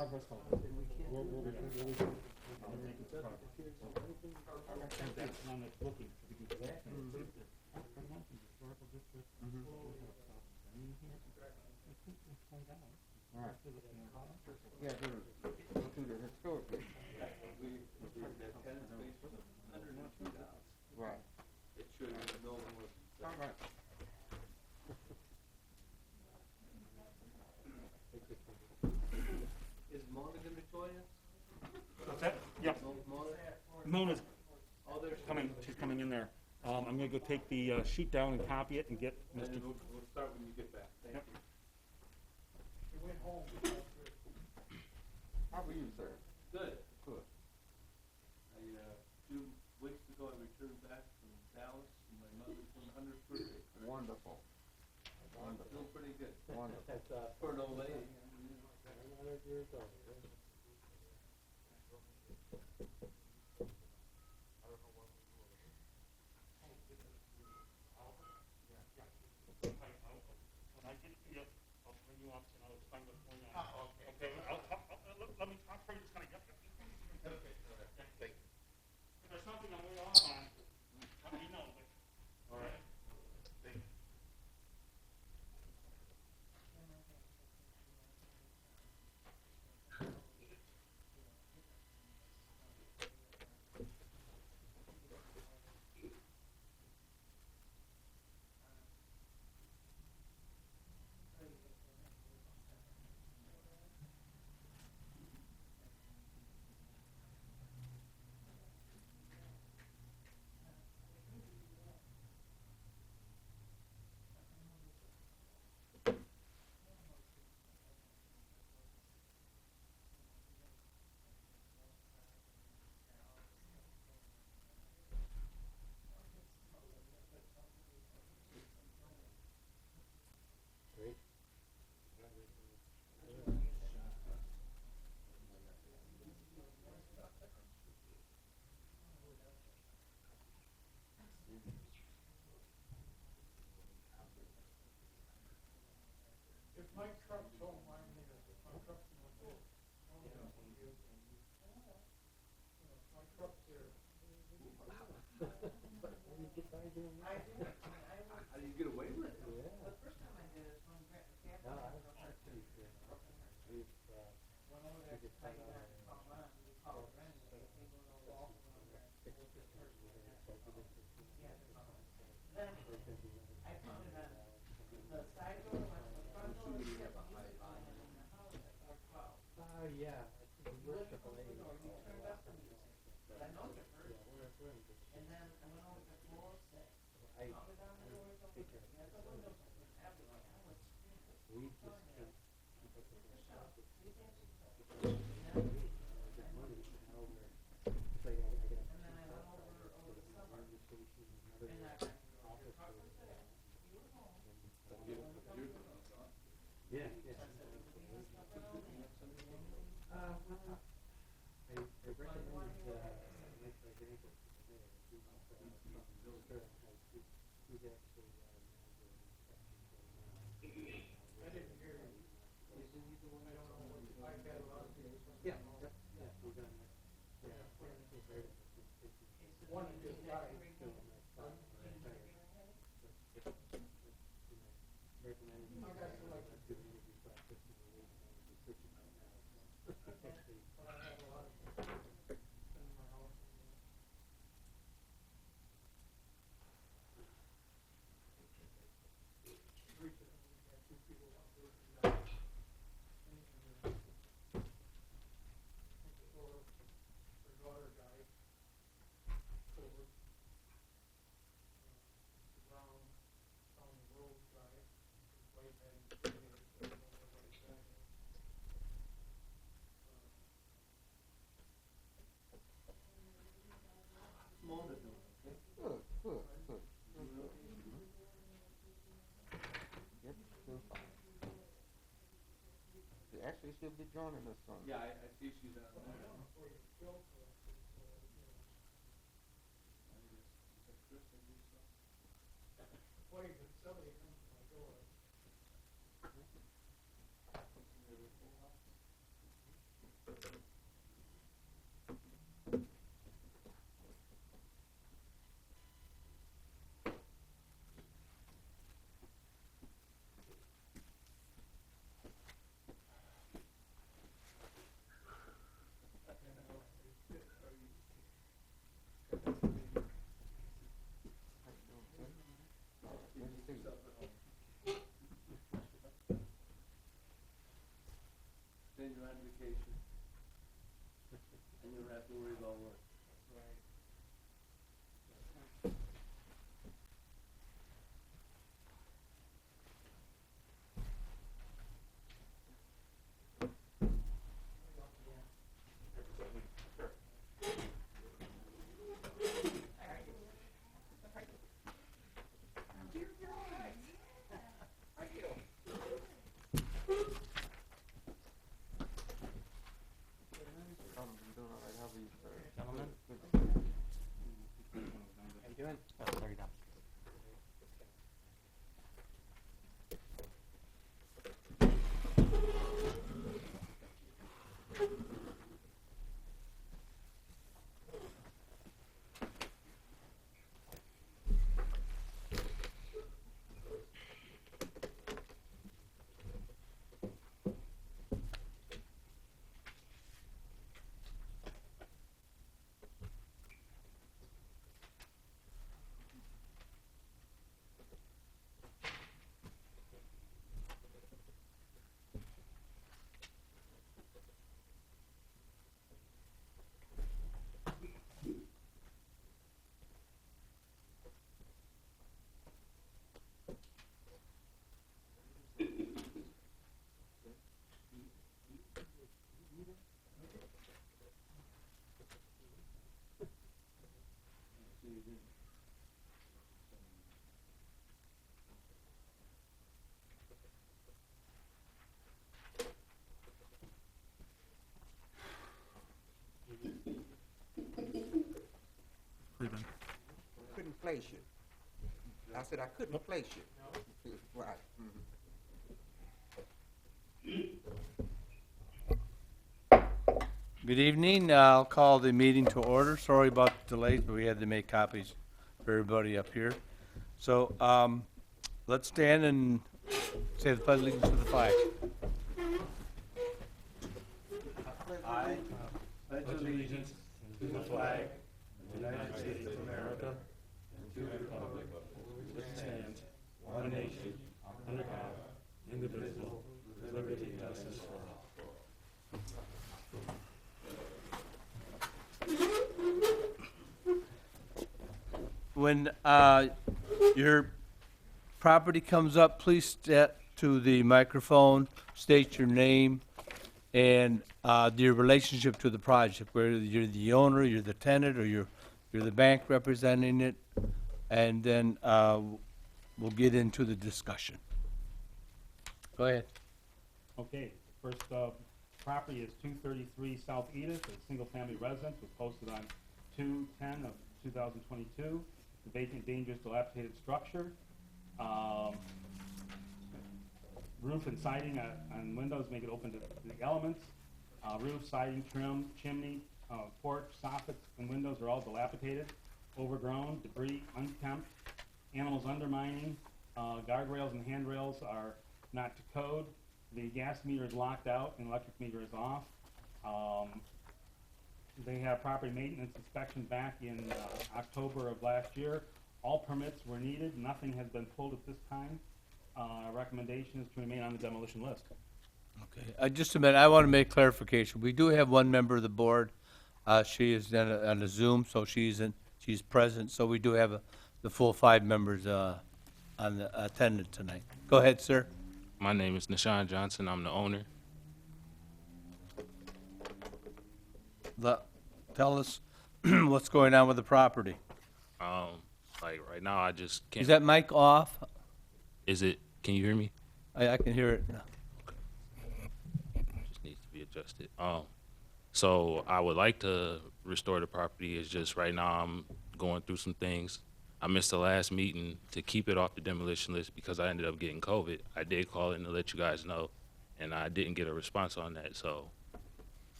Our first call. We'll be there. I'll take it to the car. And that's the one that's looking, so we can go back and see if there's historical district. All right. Yeah, go to the historic district. That 10 space was $102. Right. It should have no more than All right. Is Mona going to join us? What's that? Yeah. Mona? Mona's Oh, there's coming, she's coming in there. I'm gonna go take the sheet down and copy it and get And Mr. then we'll start when you get back. Thank Yep. you. She went home. How are you, sir? Good. Good. A few weeks ago, I returned back from Dallas, and my mother's 100th birthday. Wonderful. I'm feeling pretty good. Wonderful. For an old lady. When I get you, I'll bring you up and I'll explain what's going on. Okay, let me, I'll try to just kind of get you. Okay. Thank you. If there's something I'm way off on, let me know. All right. Thank you. If my truck's home, I'm here. If my truck's in the field, I'm here. My truck's there. How do you get away with it? One of his guys. Mona doing okay? Good. Yep, still fine. Actually, she'll be joining us on. Yeah, I see she's on there. Boy, but somebody comes to my door. pretend you're on vacation, and you don't have to worry about work. Right. Gentlemen? How you doing? Oh, sorry, Dom. Couldn't place you. I said I couldn't place you. Right. Good evening. I'll call the meeting to order. Sorry about the delays, but we had to make copies for everybody up here. So let's stand and say the pledge of allegiance to the flag. I Pledge allegiance to the flag of the United States of America and to the republic which stands one nation under God, indivisible, with liberty and justice for all. When your property comes up, please step to the microphone, state your name and your relationship to the project, whether you're the owner, you're the tenant, or you're the bank representing it, and then we'll get into the discussion. Go ahead. Okay, first property is 233 South Edith, a single-family residence, was posted on 2/10 of 2022. The vacant, dangerous, dilapidated structure. Roof and siding on windows make it open to the elements. Roof, siding, trim, chimney, porch, soffits, and windows are all dilapidated, overgrown, debris, unkempt. Animals undermining. Guardrails and handrails are not to code. The gas meter is locked out and electric meter is off. They have property maintenance inspection back in October of last year. All permits were needed. Nothing has been pulled at this time. Recommendation is to remain on the demolition list. Okay, just a minute, I want to make clarification. We do have one member of the board. She is on a Zoom, so she's present, so we do have the full 5 members on the attendant tonight. Go ahead, sir. My name is Nishan Johnson. I'm the owner. Tell us what's going on with the property. Like right now, I just can't. Is that mic off? Is it? Can you hear me? I can hear it now. Just needs to be adjusted. So I would like to restore the property. It's just right now I'm going through some things. I missed the last meeting to keep it off the demolition list because I ended up getting COVID. I did call in to let you guys know, and I didn't get a response on that. So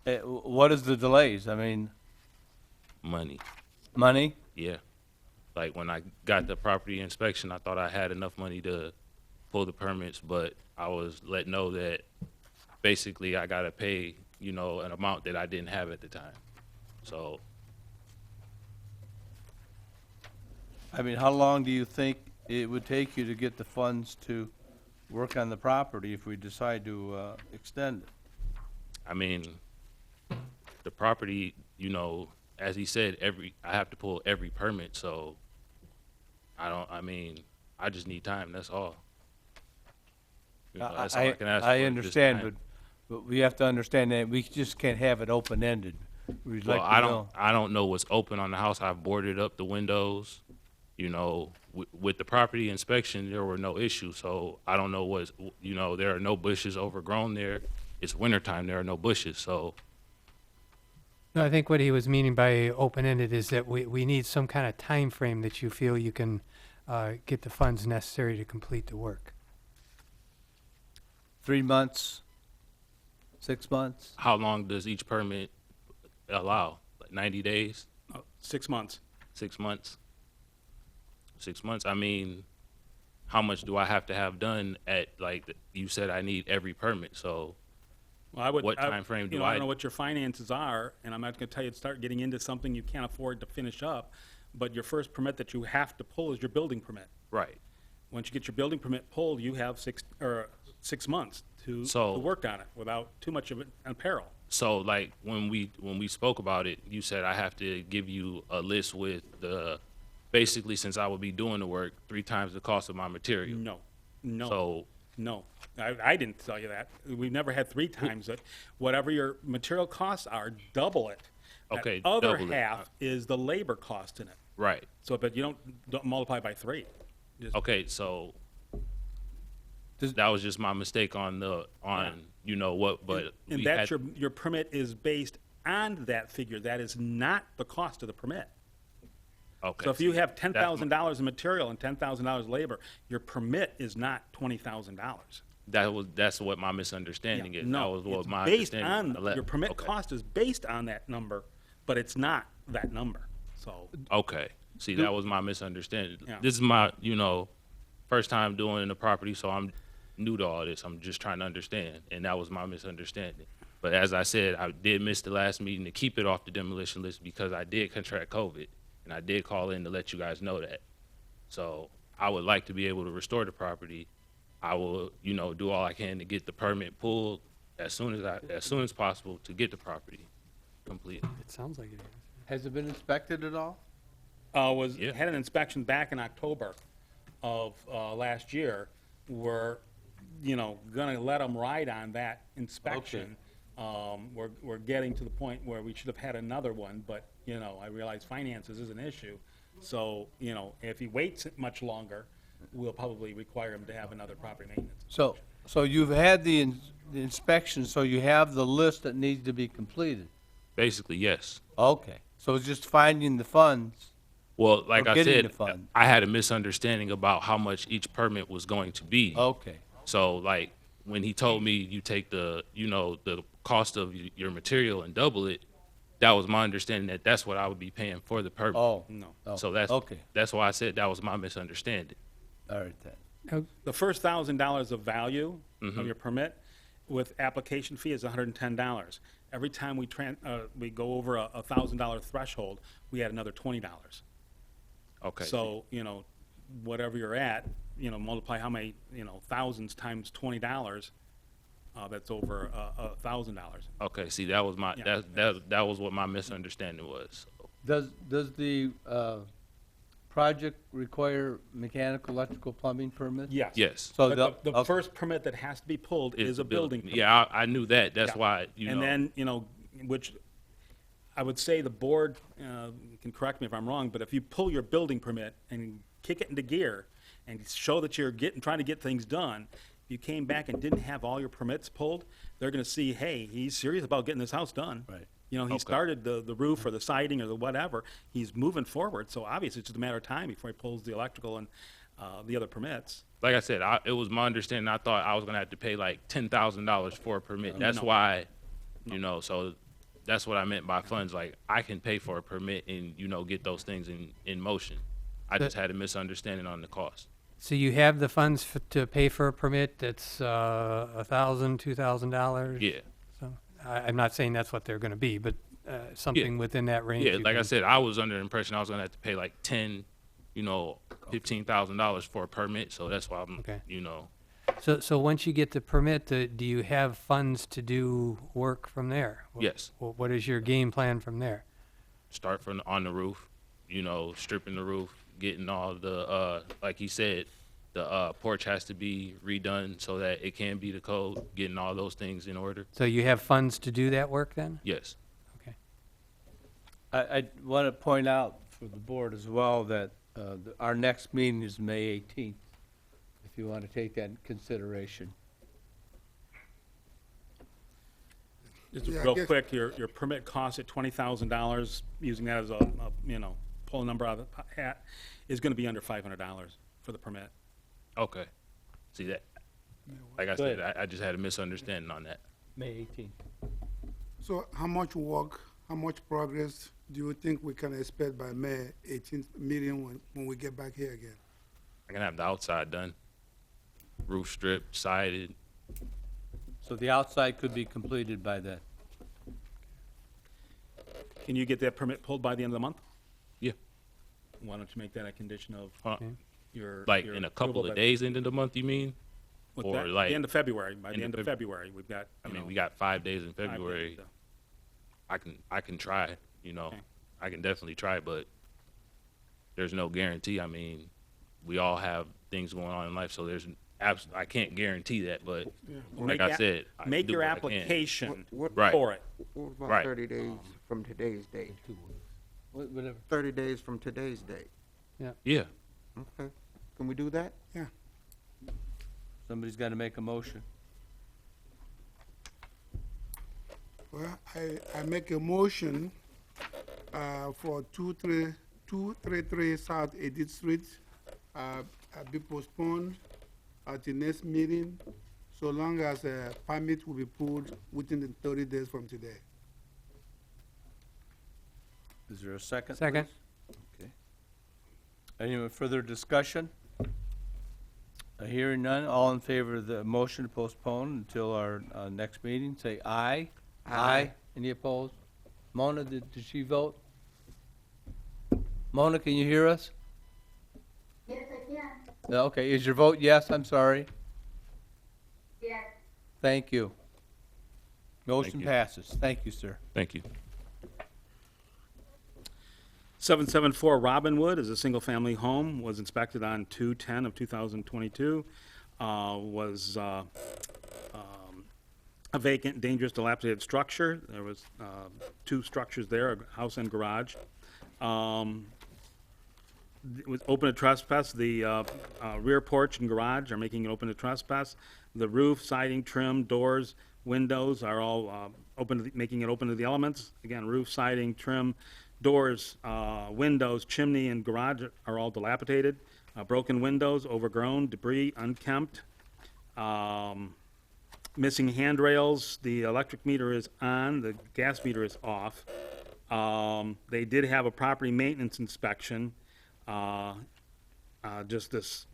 What is the delays? I mean, money, money? yeah. Like when I got the property inspection, I thought I had enough money to pull the permits, but I was let know that basically I gotta pay, an amount that I didn't have at the time. So, I mean, how long do you think it would take you to get the funds to work on the property if we decide to, extend it. I mean, the property, you know, as he said, I have to pull every permit, so I just need time, that's all. You know, that's all I can ask for, I just understand, time. but we have to understand that we just can't have it open-ended. We'd Well, like to know. I don't know what's open on the house. I've boarded up the windows. You know, with the property inspection, there were no issues. So I don't know what's, you know, there are no bushes overgrown there. It's wintertime, there are no bushes. So No, I think what he was meaning by open-ended is that we need some kind of time frame that you feel you can get the funds necessary to complete the work. 3 months, 6 months? how long does each permit allow? Like 90 days, 6 months. 6 months? 6 months, I mean, how much do I have to have done at, like, you said I need every permit, so Well, I would. What time frame do I I- don't know what your finances are, and I'm not gonna tell you to start getting into something you can't afford to finish up, but your first permit that you have to pull is your building permit. right. Once you get your building permit pulled, you have 6 months to So- work on it without too much of it on peril. So like when we spoke about it, you said I have to give you a list with basically since I would be doing the work 3 times the cost of my material. No, no, So no. I didn't tell you that. We've never had 3 times it. Whatever your material costs are, double it. That Okay, other double it. half is the labor cost in it. right. So, but you don't multiply by 3. Okay, so Does- that was just my mistake on you know what, but And we that's had, your permit is based on that figure. That is not the cost of the permit. okay. So if you see, have that's $10,000 in material and $10,000 labor, your permit is not $20,000. that's what my misunderstanding is. No, that was what it's my based understanding. on, your permit Okay. cost is based on that number, but it's not that number. So, Okay. See, that was my misunderstanding. Yeah. This is my, you know, first time doing the property, so I'm new to all this. I'm just trying to understand, and that was my misunderstanding. But as I said, I did miss the last meeting to keep it off the demolition list because I did contract COVID, and I did call in to let you guys know that. So I would like to be able to restore the property. I will, you know, do all I can to get the permit pulled as soon as possible to get the property completed. It sounds like it is. Has it been inspected at all? Yeah. had an inspection back in October of last year. We're, gonna let them ride on that inspection. We're getting to the point where we should have had another one, but, I realize finances is an issue. So, if he waits much longer, we'll probably require him to have another property maintenance. So you've had the inspection, so you have the list that needs to be completed? Basically, yes. Okay, so it's just finding the funds. Well, like Or I getting said, the funds. I had a misunderstanding about how much each permit was going to be. Okay, So like when he told me you take the cost of your material and double it, that was my understanding that that's what I would be paying for the permit. oh. No. oh, So Okay, that's why I said that was my misunderstanding. all right then. The first $1,000 of value Mm-hmm. of your permit with application fee is $110. Every time we go over a $1,000 threshold, we add another $20. Okay. So, whatever you're at, multiply how many, thousands times $20, that's over $1,000. Okay. See, that was my Yeah. that was what my misunderstanding was. Does the, project require mechanical, electrical, plumbing permits? Yes. Yes. So But the okay. first permit that has to be pulled is a building permit. Yeah, I knew that. That's Yeah. why And then, which I would say the board can correct me if I'm wrong, but if you pull your building permit and kick it into gear and show that you're trying to get things done, if you came back and didn't have all your permits pulled, they're gonna see, hey, he's serious about getting this house done. Right. He Okay. started the roof or the siding or the whatever, he's moving forward, so obviously it's just a matter of time before he pulls the electrical and the other permits. like I said, it was my understanding. I thought I was gonna have to pay like $10,000 for a permit. That's No. why, so that's what I meant by funds. Like I can pay for a permit and get those things in motion. I just had a misunderstanding on the cost. So you have the funds to pay for a permit that's $1,000, $2,000? Yeah, So I'm not saying that's what they're going to be, but something within that range. yeah. you Like I can- said, I was under the impression I was gonna have to pay like $15,000 for a permit. So that's why I'm, Okay. So once you get the permit, do you have funds to do work from there? Yes. What is your game plan from there? Start from on the roof, you know, stripping the roof, getting all the like he said, the porch has to be redone so that it can be the code, getting all those things in order. So you have funds to do that work then? Yes. Okay. I want to point out for the board as well that our next meeting is May 18th, if you want to take that in consideration. Just Yeah, I real guess- quick, your permit costs at $20,000, using that as you know, pull a number out of the hat, is gonna be under $500 for the permit. Okay. See that? Like I Go said, ahead. I just had a misunderstanding on that. May 18th. So how much work, how much progress do you think we can expect by May 18th meeting when we get back here again? I can have the outside done, roof stripped, sided. So the outside could be completed by then. Can you get that permit pulled by the end of the month? Yeah. Why don't you make that a condition of Okay. your Like your in a couple approval of that- days into the month, you mean? with or that- like the end of February, by the end end of of February, we've got, I you mean, know, we got 5 days in 5 days February. to- I can try, you know. Okay. I can definitely try, but there's no guarantee. I mean, we all have things going on in life, so I can't guarantee that, but like Make I a- said, I Make do your what I can. application Right. for it. What about Right. 30 days from today's date? Whatever. 30 days from today's date. Yeah. Okay. Can we do that? Somebody's got to make a motion. Well, I make a motion for 233 South Edith Street be postponed at the next meeting, so long as a permit will be pulled within the 30 days from today. Is there a second? Second. please? Okay. Any further discussion? Hearing none, all in favor of the motion to postpone until our next meeting, say aye. Aye. Any opposed? Mona, did she vote? Mona, can you hear us? Yes, I can. Okay, is your vote yes? I'm sorry. Yes. Thank you. Motion you. passes. Thank you, sir. Thank you. 774 Robinwood is a single-family home, was inspected on 2/10 of 2022, was a vacant, dangerous, dilapidated structure. There was 2 structures there, a house and garage. It was open to trespass. The rear porch and garage are making it open to trespass. The roof, siding, trim, doors, windows are all making it open to the elements. Again, roof, siding, trim, doors, windows, chimney, and garage are all dilapidated. Broken windows, overgrown, debris, unkempt. Missing handrails. The electric meter is on, the gas meter is off. They did have a property maintenance inspection just this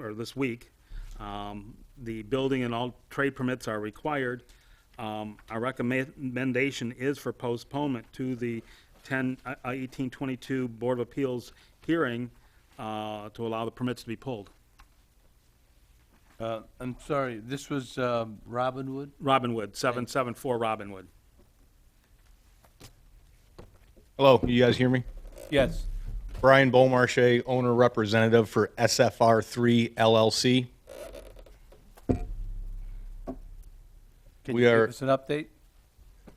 this week. The building and all trade permits are required. Our recommendation is for postponement to the 1822 Board of Appeals hearing to allow the permits to be pulled. I'm sorry, this was Robinwood? Robinwood, 774 Robinwood. Hello, you guys hear me? Yes. Brian Beaumarchais, owner representative for SFR3 LLC. Can We you are- give us an update?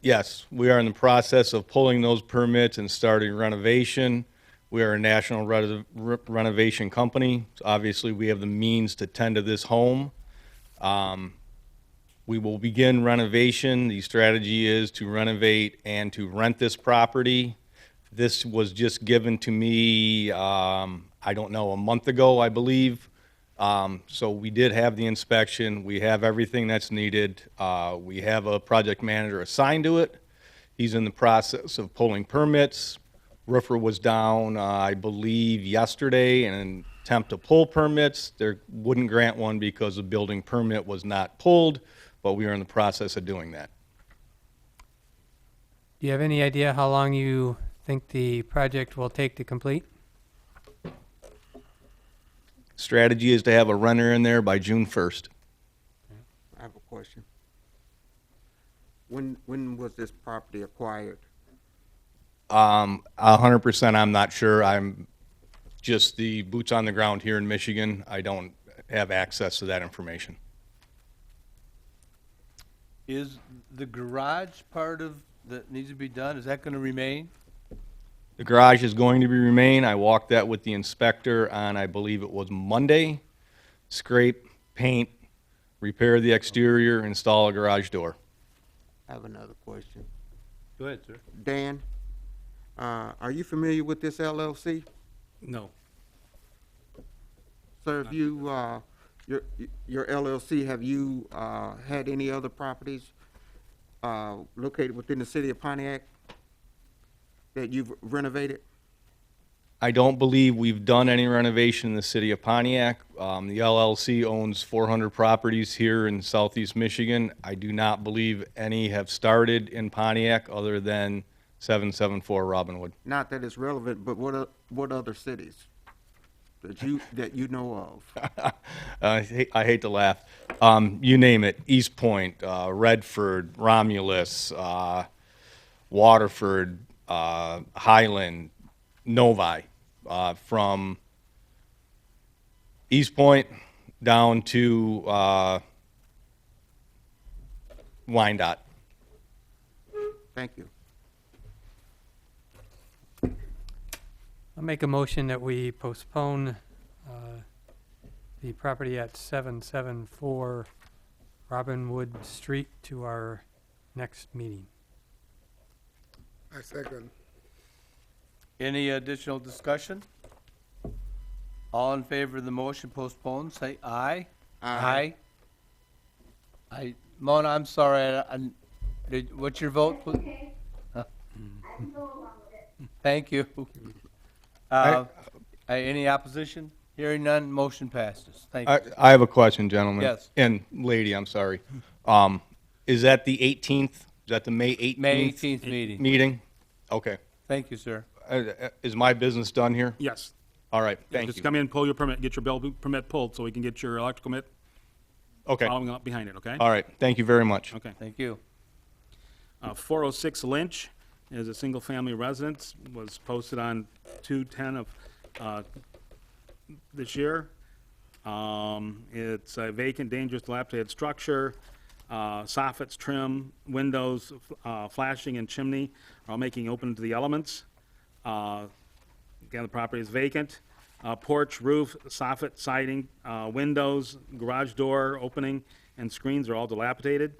Yes, we are in the process of pulling those permits and starting renovation. We are a national renovation company. So obviously, we have the means to tend to this home. We will begin renovation. The strategy is to renovate and to rent this property. This was just given to me, I don't know, a month ago, I believe. So we did have the inspection. We have everything that's needed. We have a project manager assigned to it. He's in the process of pulling permits. Roofer was down, I believe, yesterday in an attempt to pull permits. They wouldn't grant one because the building permit was not pulled, but we are in the process of doing that. Do you have any idea how long you think the project will take to complete? Strategy is to have a renter in there by June 1st. I have a question. When was this property acquired? 100% I'm not sure. I'm just the boots on the ground here in Michigan. I don't have access to that information. Is the garage part of, that needs to be done, is that gonna remain? The garage is going to remain. I walked that with the inspector on, I believe it was Monday. Scrape, paint, repair the exterior, install a garage door. I have another question. Go ahead, sir. Dan, are you familiar with this LLC? No. Sir, have you, your LLC, have you had any other properties located within the city of Pontiac that you've renovated? I don't believe we've done any renovation in the city of Pontiac. The LLC owns 400 properties here in southeast Michigan. I do not believe any have started in Pontiac other than 774 Robinwood. Not that it's relevant, but what other cities that you know of? I hate to laugh. You name it, East Point, Redford, Romulus, Waterford, Highland, Novi, from East Point down to Wyandotte. Thank you. I'll make a motion that we postpone the property at 774 Robinwood Street to our next meeting. I second. Any additional discussion? All in favor of the motion postponed, say aye. Aye. Mona, I'm sorry, what's your vote? Okay. I can go along with it. Thank you. Any opposition? Hearing none, motion passes. Thank you. I have a question, gentlemen. Yes. And lady, I'm sorry. Is that the 18th? Is that the May 18th? May 18th meeting. Meeting? Okay. Thank you, sir. Is my business done here? Yes. All right, Yeah, thank just you. come in, pull your permit, get your bill permit pulled, so we can get your electrical permit Okay, following up behind it, okay? all right, thank you very much. Okay. Thank you. 406 Lynch is a single-family residence, was posted on 2/10 of this year. It's a vacant, dangerous, dilapidated structure. Soffits, trim, windows, flashing, and chimney are all making open to the elements. Again, the property is vacant. Porch, roof, soffit, siding, windows, garage door opening, and screens are all dilapidated.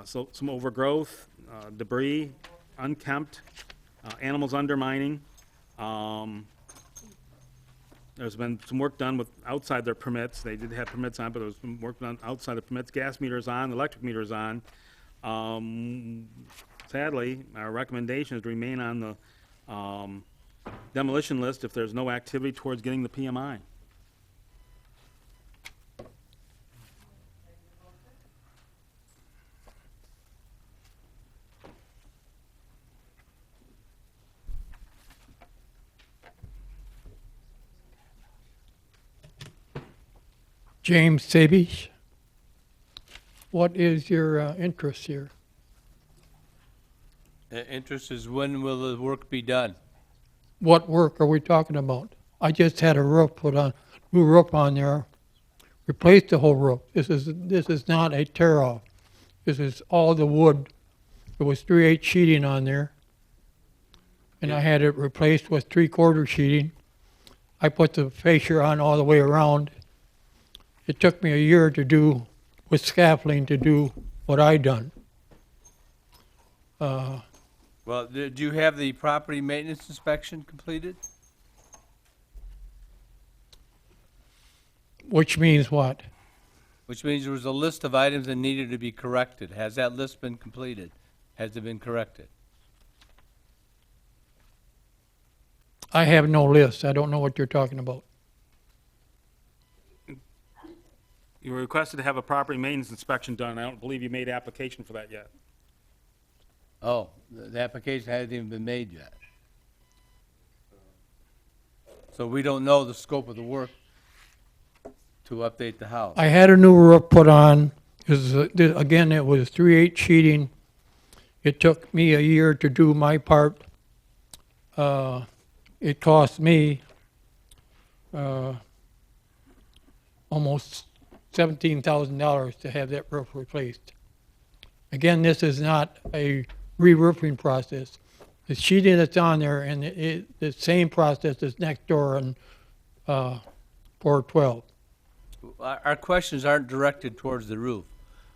So some overgrowth, debris, unkempt, animals undermining. There's been some work done with outside their permits. They did have permits on, but there was some work done outside the permits. Gas meter is on, electric meter is on. Sadly, our recommendation is to remain on the demolition list if there's no activity towards getting the PMI. James Sabies. What is your interest here? Interest is when will the work be done? What work are we talking about? I just had a roof put on, new roof on there, replaced the whole roof. This is not a tear-off. This is all the wood. There was 3/8 sheeting on there, and I had it replaced with 3/4 sheeting. I put the fascia on all the way around. It took me a year to do, with scaffolding, to do what I done. Well, did you have the property maintenance inspection completed? Which means what? Which means there was a list of items that needed to be corrected. Has that list been completed? Has it been corrected? I have no list. I don't know what you're talking about. You were requested to have a property maintenance inspection done. I don't believe you made application for that yet. Oh, the application hasn't even been made yet. So we don't know the scope of the work. To update the house. I had a new roof put on. Again, it was 3/8 sheeting. It took me a year to do my part. It cost me almost $17,000 to have that roof replaced. Again, this is not a re-roofing process. The sheeting that's on there, and the same process is next door on 412. Our questions aren't directed towards the roof.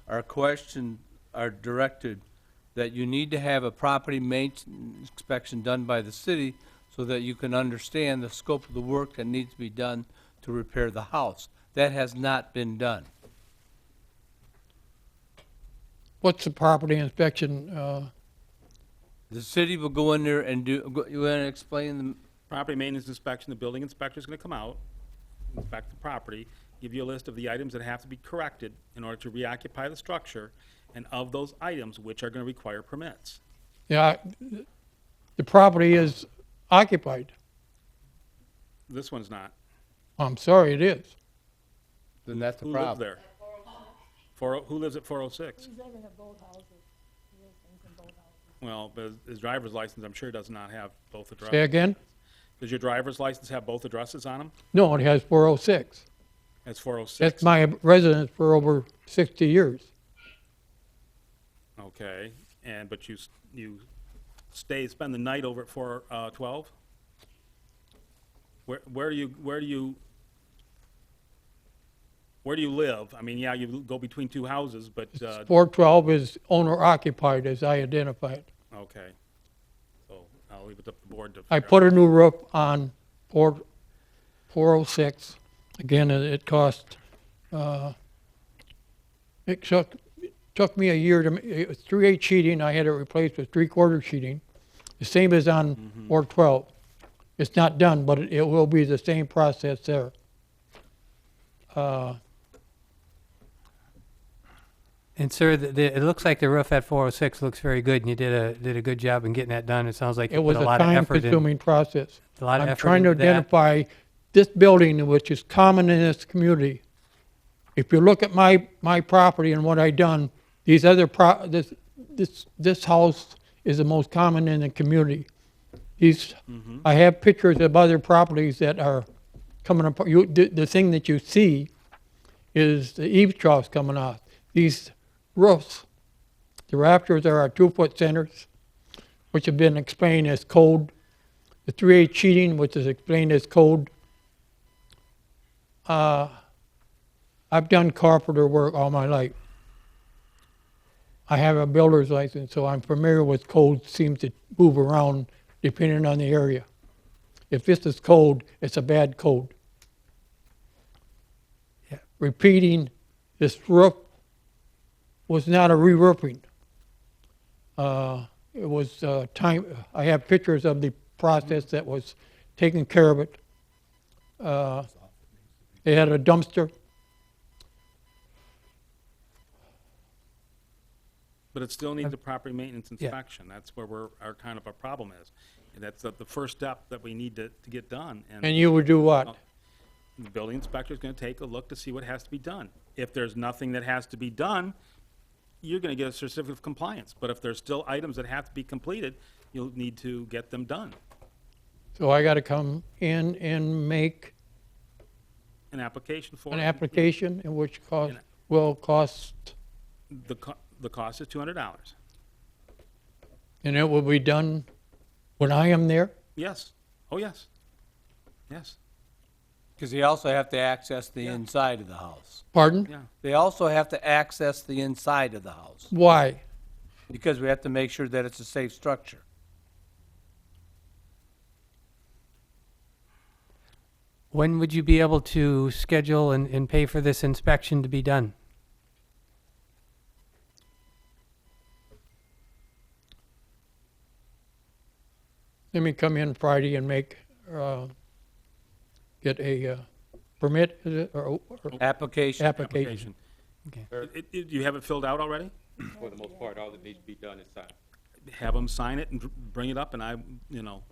Our questions are directed that you need to have a property maintenance inspection done by the city so that you can understand the scope of the work that needs to be done to repair the house. That has not been done. What's the property inspection? The city will go in there and you want to explain the Property maintenance inspection, the building inspector's gonna come out, inspect the property, give you a list of the items that have to be corrected in order to reoccupy the structure, and of those items, which are gonna require permits. Yeah, the property is occupied. This one's not. I'm sorry, it is. then that's the Who lives problem. there? Who lives at 406? Well, but his driver's license, I'm sure, does not have both addresses. Say again? Does your driver's license have both addresses on them? No, it has 406. It's 406. That's my residence for over 60 years. Okay, but you spend the night over at 412? Where do you live? I mean, yeah, you go between two houses, but, 412 is owner occupied as I identified. okay. So I'll leave it up to the board to. I figure put a new roof on 406. Again, it cost, it took me a year it was 3/8 sheeting. I had it replaced with 3/4 sheeting. The same as on 412. It's not done, but it will be the same process there. And sir, it looks like the roof at 406 looks very good, and you did a good job in getting that done. It sounds like It you was put a a lot of effort in. time-consuming process. A lot of I'm effort trying to into that. identify this building, which is common in this community. If you look at my property and what I done, these other this house is the most common in the community. I have pictures of other properties that are coming apart. The thing that you see is the eaves troughs coming off. These roofs, the rafters are our 2-foot centers, which have been explained as code. The 3/8 sheeting, which is explained as code. I've done carpenter work all my life. I have a builder's license, so I'm familiar with code. Seems to move around depending on the area. If this is code, it's a bad code. Yeah. Repeating, this roof was not a re-roofing. It was time. I have pictures of the process that was taking care of it. They had a dumpster. But it still needs a property maintenance inspection. That's where our kind of a problem is. And that's the first step that we need to get done. And you would do what? The building inspector's gonna take a look to see what has to be done. If there's nothing that has to be done, you're gonna get a certificate of compliance. But if there's still items that have to be completed, you'll need to get them done. So I got to come in and make An application for an it. application, in which cost And- will cost, The cost is $200. and it will be done when I am there. Yes. Oh, yes. Yes. Because they also have to access the Yeah. inside of the house. Pardon? Yeah. They also have to access the inside of the house Why? because we have to make sure that it's a safe structure. When would you be able to schedule and pay for this inspection to be done? Let me come in Friday and get a permit, is it, or Application. application. You have it filled out already? For the most part, all that needs to be done is signed. Have them sign it and bring it up, and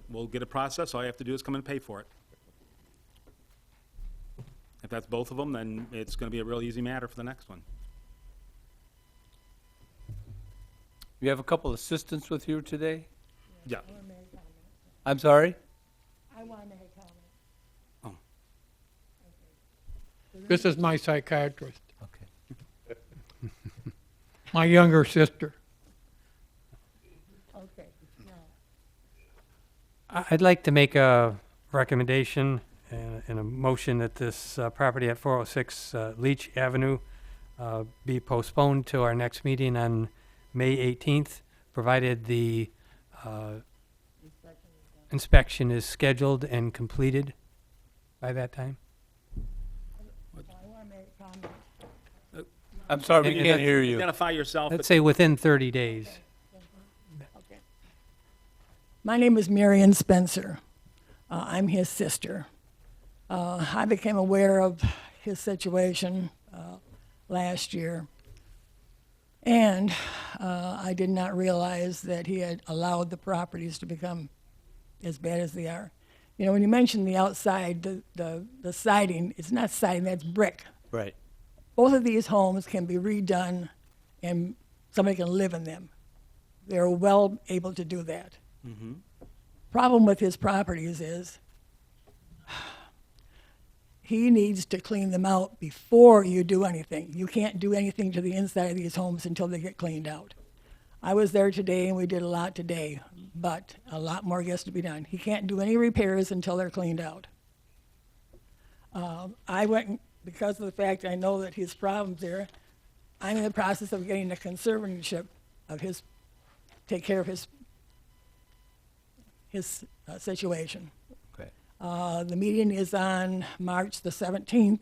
we'll get a process. All you have to do is come and pay for it. If that's both of them, then it's gonna be a real easy matter for the next one. You have a couple assistants with you today? Yeah. I'm sorry? I want to make a comment. This is my psychiatrist, Okay. my younger sister. Okay, now, I'd like to make a recommendation and a motion that this property at 406 Leach Avenue be postponed to our next meeting on May 18th, provided the inspection is scheduled and completed by that time. I want to make a comment. I'm sorry, we And can't hear you. Identify yourself. Let's say within 30 days. Okay. My name is Marion Spencer. I'm his sister. I became aware of his situation last year, and I did not realize that he had allowed the properties to become as bad as they are. You know, when you mentioned the outside, the siding, it's not siding, that's brick. Right. Both of these homes can be redone and somebody can live in them. They're well able to do that. Problem with his properties is he needs to clean them out before you do anything. You can't do anything to the inside of these homes until they get cleaned out. I was there today and we did a lot today, but a lot more gets to be done. He can't do any repairs until they're cleaned out. I went, because of the fact I know that his problems there, I'm in the process of getting a conservatorship of his, take care of his situation. Okay. The meeting is on March the 17th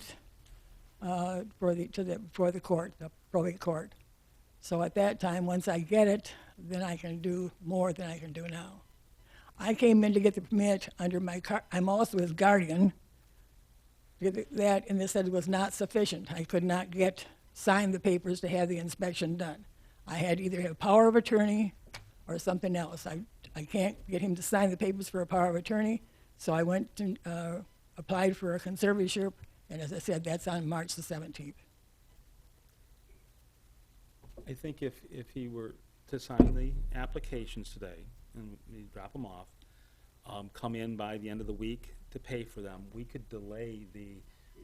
for the court, the probate court. So at that time, once I get it, then I can do more than I can do now. I came in to get the permit under I'm also his guardian. That, and they said it was not sufficient. I could not sign the papers to have the inspection done. I had either have power of attorney or something else. I can't get him to sign the papers for a power of attorney, so I went to, applied for a conservatorship, and as I said, that's on March the 17th. I think if he were to sign the applications today, and we drop them off, come in by the end of the week to pay for them, we could delay the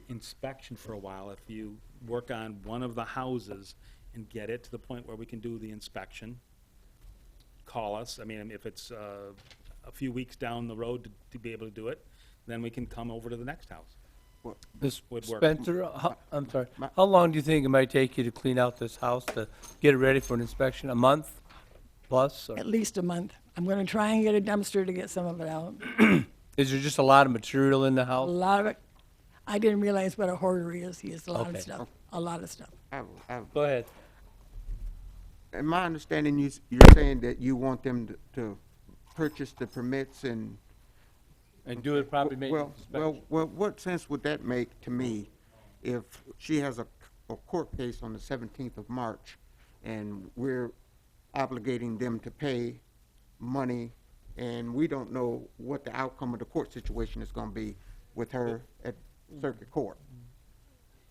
inspection for a while if you work on one of the houses and get it to the point where we can do the inspection. Call us, I mean, if it's a few weeks down the road to be able to do it, then we can come over to the next house. Ms. Would work. Spencer, I'm sorry, how long do you think it might take you to clean out this house to get it ready for an inspection? A month plus? Or At least a month. I'm going to try and get a dumpster to get some of it out. is there just a lot of material in the A house? lot of it. I didn't realize what a hoarder is. He has a lot Okay. of stuff. A lot of stuff. Go ahead. In my understanding, you're saying that you want them to purchase the permits and And do it properly, make well, inspection. what sense would that make to me if she has a court case on the 17th of March and we're obligating them to pay money and we don't know what the outcome of the court situation is gonna be with her at circuit court?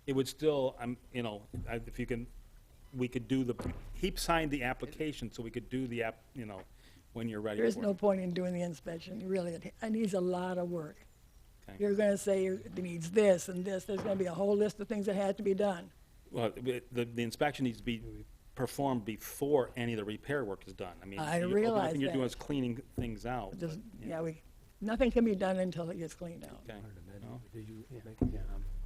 It would still, you know, if you can, we could do he signed the application, so we could do the you know, when you're ready for There's it. no point in doing the inspection. Really, it needs a lot of work. Okay. You're going to say it needs this and this. There's going to be a whole list of things that have to be done. Well, the inspection needs to be performed before any of the repair work is done. I mean, I the only realize thing you're that. doing is cleaning things out. but, Just, yeah. nothing can be done until it gets cleaned out. Okay.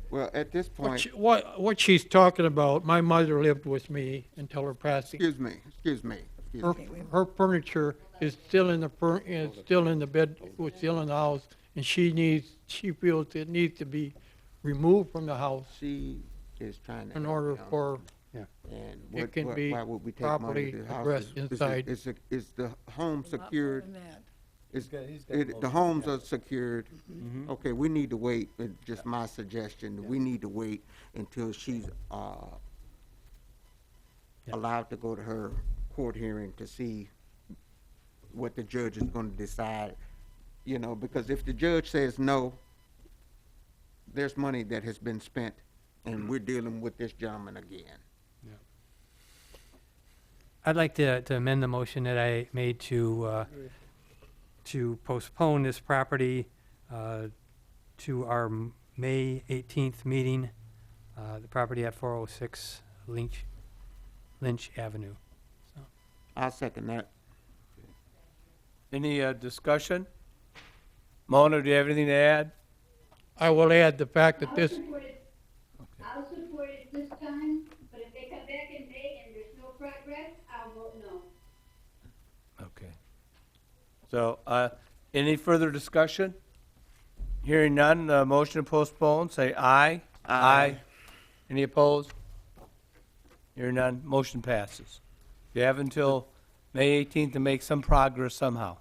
Well, at this point, What she's talking about, my mother lived with me until her passing. excuse me. Her, her furniture is still in the bed, was still in the house, and she feels it needs to be removed from the house She is trying to. in help order me out. for, And it can be why would we take money properly to the house? addressed inside. Is the home secured? Other than that, The homes are secured. Okay, we need to wait, just my suggestion, we need to wait until she's, allowed to go to her court hearing to see what the judge is gonna decide, you know, because if the judge says no, there's money that has been spent, and we're dealing with this gentleman again. I'd like to amend the motion that I made to postpone this property to our May 18th meeting, the property at 406 Lynch Avenue. I'll second that. Any discussion? Mona, do you have anything to add? I will add the fact that this, I'll support it this time, but if they come back in May and there's no progress, I'll vote no. Okay. So, any further discussion? Hearing none, motion to postpone, say aye. Aye. Any opposed? Hearing none, motion passes. You have until May 18th to make some progress somehow.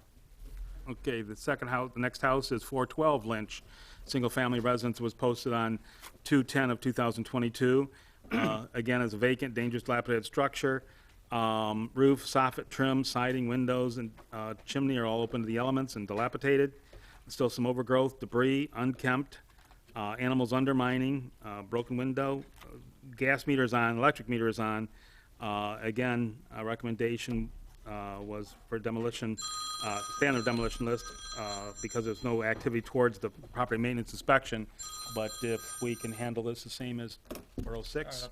Okay, the next house is 412 Lynch. Single-family residence was posted on 2/10 of 2022. Again, as a vacant, dangerous, dilapidated structure. Roof, soffit, trim, siding, windows, and chimney are all open to the elements and dilapidated. Still some overgrowth, debris, unkempt, animals undermining, broken window, gas meter is on, electric meter is on. Again, a recommendation was for demolition, stay on the demolition list because there's no activity towards the property maintenance inspection. But if we can handle this the same as 406.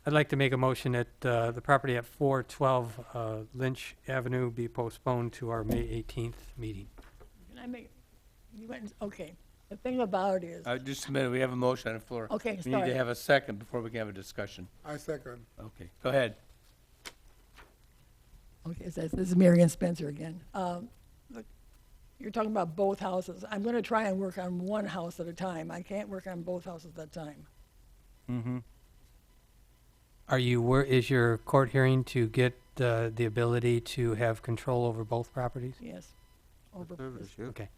I'd like to make a motion that the property at 412 Lynch Avenue be postponed to our May 18th meeting. Can I make, you went, okay. The thing about it is, Just a minute, we have a motion on the floor. Okay, We need sorry. to have a second before we can have a discussion. I second. Okay, go ahead. okay, it says, this is Marion Spencer again. Look, you're talking about both houses. I'm gonna try and work on one house at a time. I can't work on both houses at a time. Mm-hmm. Is your court hearing to get the ability to have control over both properties? Yes. Over, Okay.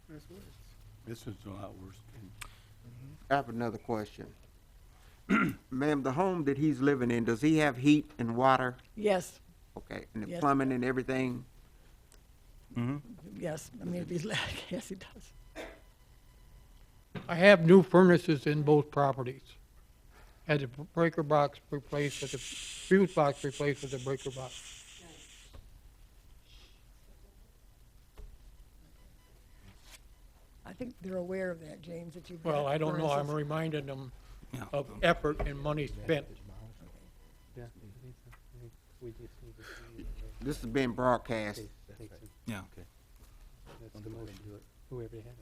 This was a lot worse. I have another question. Ma'am, the home that he's living in, does he have heat and water? yes, Okay, and the Yes. plumbing and everything? yes. I mean, if he's, yes, he does. I have new furnaces in both properties. Had the breaker box replaced with the fuse box replaced with the breaker box. I think they're aware of that, James, that you've. Well, got I don't know, I'm furnaces. reminding them Yeah. of effort and money spent. This is being broadcast. Yeah. Whoever had it.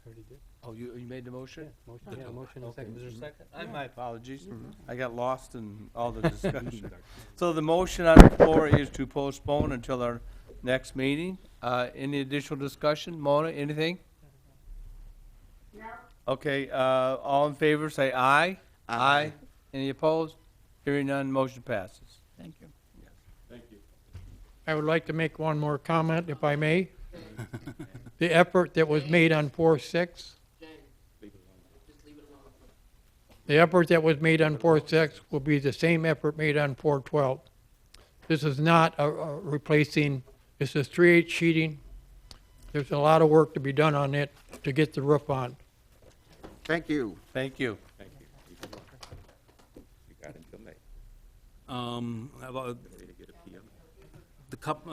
Already did. Oh, you made the motion? Motion, yeah, motion and Okay, second. was there a second? My apologies. I got lost in all the discussion. So the motion on the floor is to postpone until our next meeting. Any additional discussion? Mona, anything? No? Okay, all in favor, say aye. Aye. Any opposed? Hearing none, motion passes. Thank you. I would like to make one more comment, if I may. The effort that was made on 4-6. The effort that was made on 4-6 will be the same effort made on 412. This is not a replacing, this is 3/8 sheeting. There's a lot of work to be done on it to get the roof on. Thank you. Thank you. You got until May. About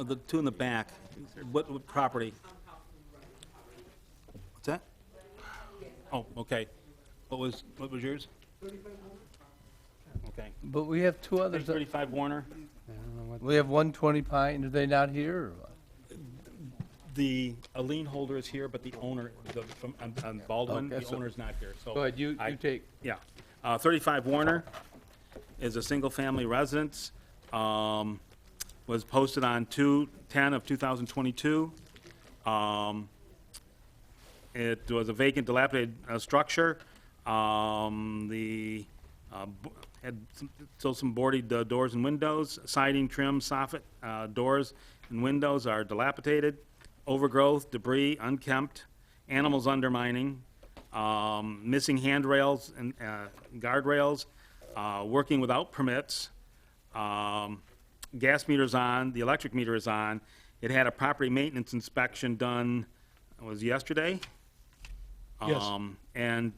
the two in the back, what property? What's that? Oh, okay. What was yours? Okay. But we have two others. 35 Warner. We have 120 Pine. Are they not here or what? The lien holder is here, but the owner, on Baldwin, Okay, the so- owner's not here, so. Go ahead, you take. Yeah. 35 Warner is a single-family residence. Was posted on 2/10 of 2022. It was a vacant, dilapidated structure. Had still some boarded doors and windows, siding, trim, soffit, doors and windows are dilapidated, overgrowth, debris, unkempt, animals undermining, missing handrails and guardrails, working without permits, gas meter's on, the electric meter is on. It had a property maintenance inspection done, it was yesterday? Yes. And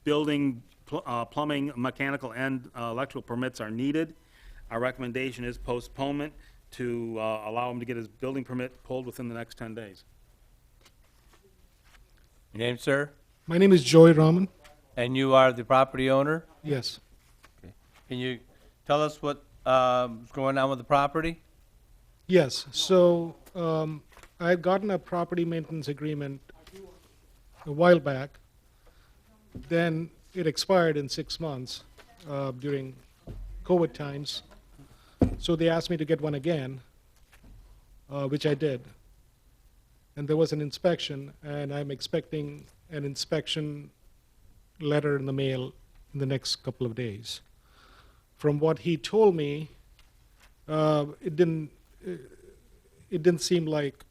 building, plumbing, mechanical, and electrical permits are needed. Our recommendation is postponement to allow him to get his building permit pulled within the next 10 days. Your name, sir? My name is Joy Raman. And you are the property owner? Yes. Can you tell us what is going on with the property? Yes. So I've gotten a property maintenance agreement a while back. Then it expired in 6 months during COVID times. So they asked me to get one again, which I did. And there was an inspection, and I'm expecting an inspection letter in the mail in the next couple of days. From what he told me, it didn't seem like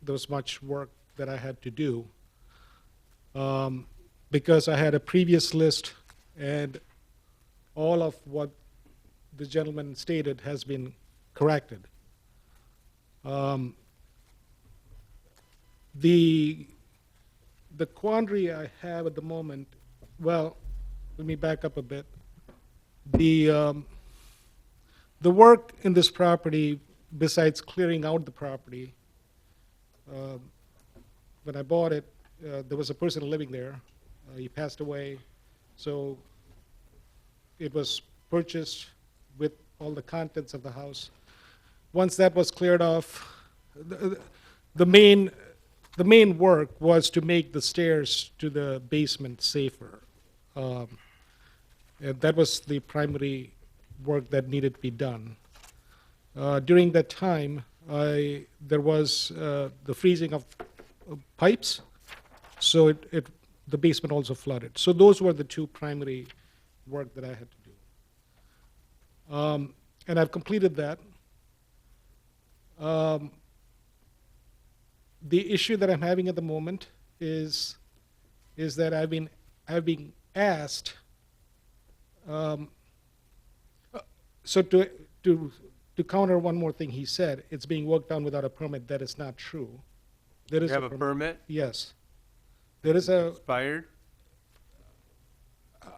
there was much work that I had to do, because I had a previous list, and all of what the gentleman stated has been corrected. The quandary I have at the moment, well, let me back up a bit. The work in this property, besides clearing out the property, when I bought it, there was a person living there. He passed away, so it was purchased with all the contents of the house. Once that was cleared off, the main work was to make the stairs to the basement safer. And that was the primary work that needed to be done. During that time, there was the freezing of pipes, so the basement also flooded. So those were the two primary work that I had to do. And I've completed that. The issue that I'm having at the moment is that I've been asked. So to counter one more thing he said, it's being worked on without a permit. That is not true. There is You have a permit? Yes. There is a. Expired?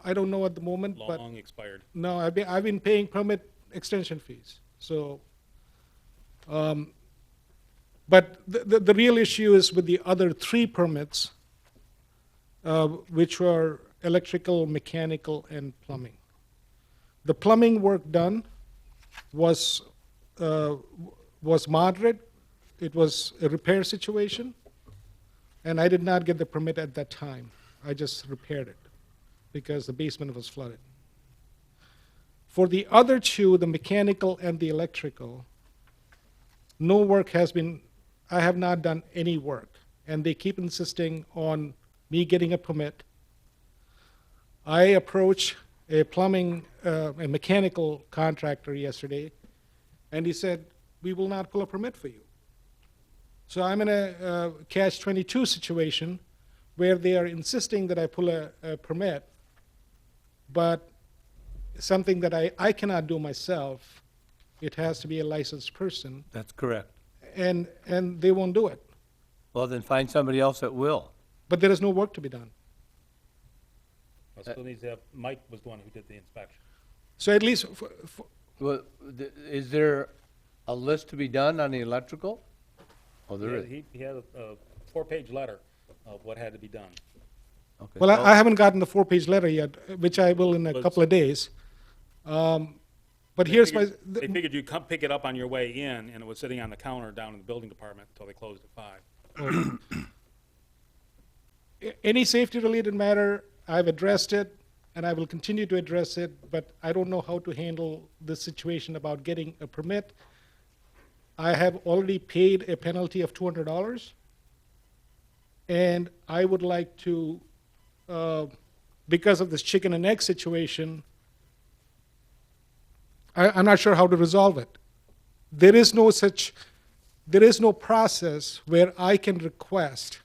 I don't know at the moment, but Long expired. no, I've been paying permit extension fees. So, but the real issue is with the other 3 permits, which were electrical, mechanical, and plumbing. The plumbing work done was moderate. It was a repair situation, and I did not get the permit at that time. I just repaired it because the basement was flooded. For the other 2, the mechanical and the electrical, no work has been, I have not done any work, and they keep insisting on me getting a permit. I approached a plumbing, a mechanical contractor yesterday, and he said, we will not pull a permit for you. So I'm in a catch-22 situation where they are insisting that I pull a permit, but something that I cannot do myself, it has to be a licensed person, That's correct. and they won't do it. Well, then find somebody else that will. But there is no work to be done. Still needs to have, Mike was the one who did the inspection. So at least, Well, is there a list to be done on the electrical? Oh, there is. He had a 4-page letter of what had to be done. Okay. well, I haven't gotten the 4-page letter yet, which I will in a couple of days. But here's my, They figured you'd come pick it up on your way in, and it was sitting on the counter down in the building department until they closed at 5. any safety-related matter, I've addressed it, and I will continue to address it, but I don't know how to handle this situation about getting a permit. I have already paid a penalty of $200, and I would like to, because of this chicken and egg situation, I'm not sure how to resolve it. There is no process where I can request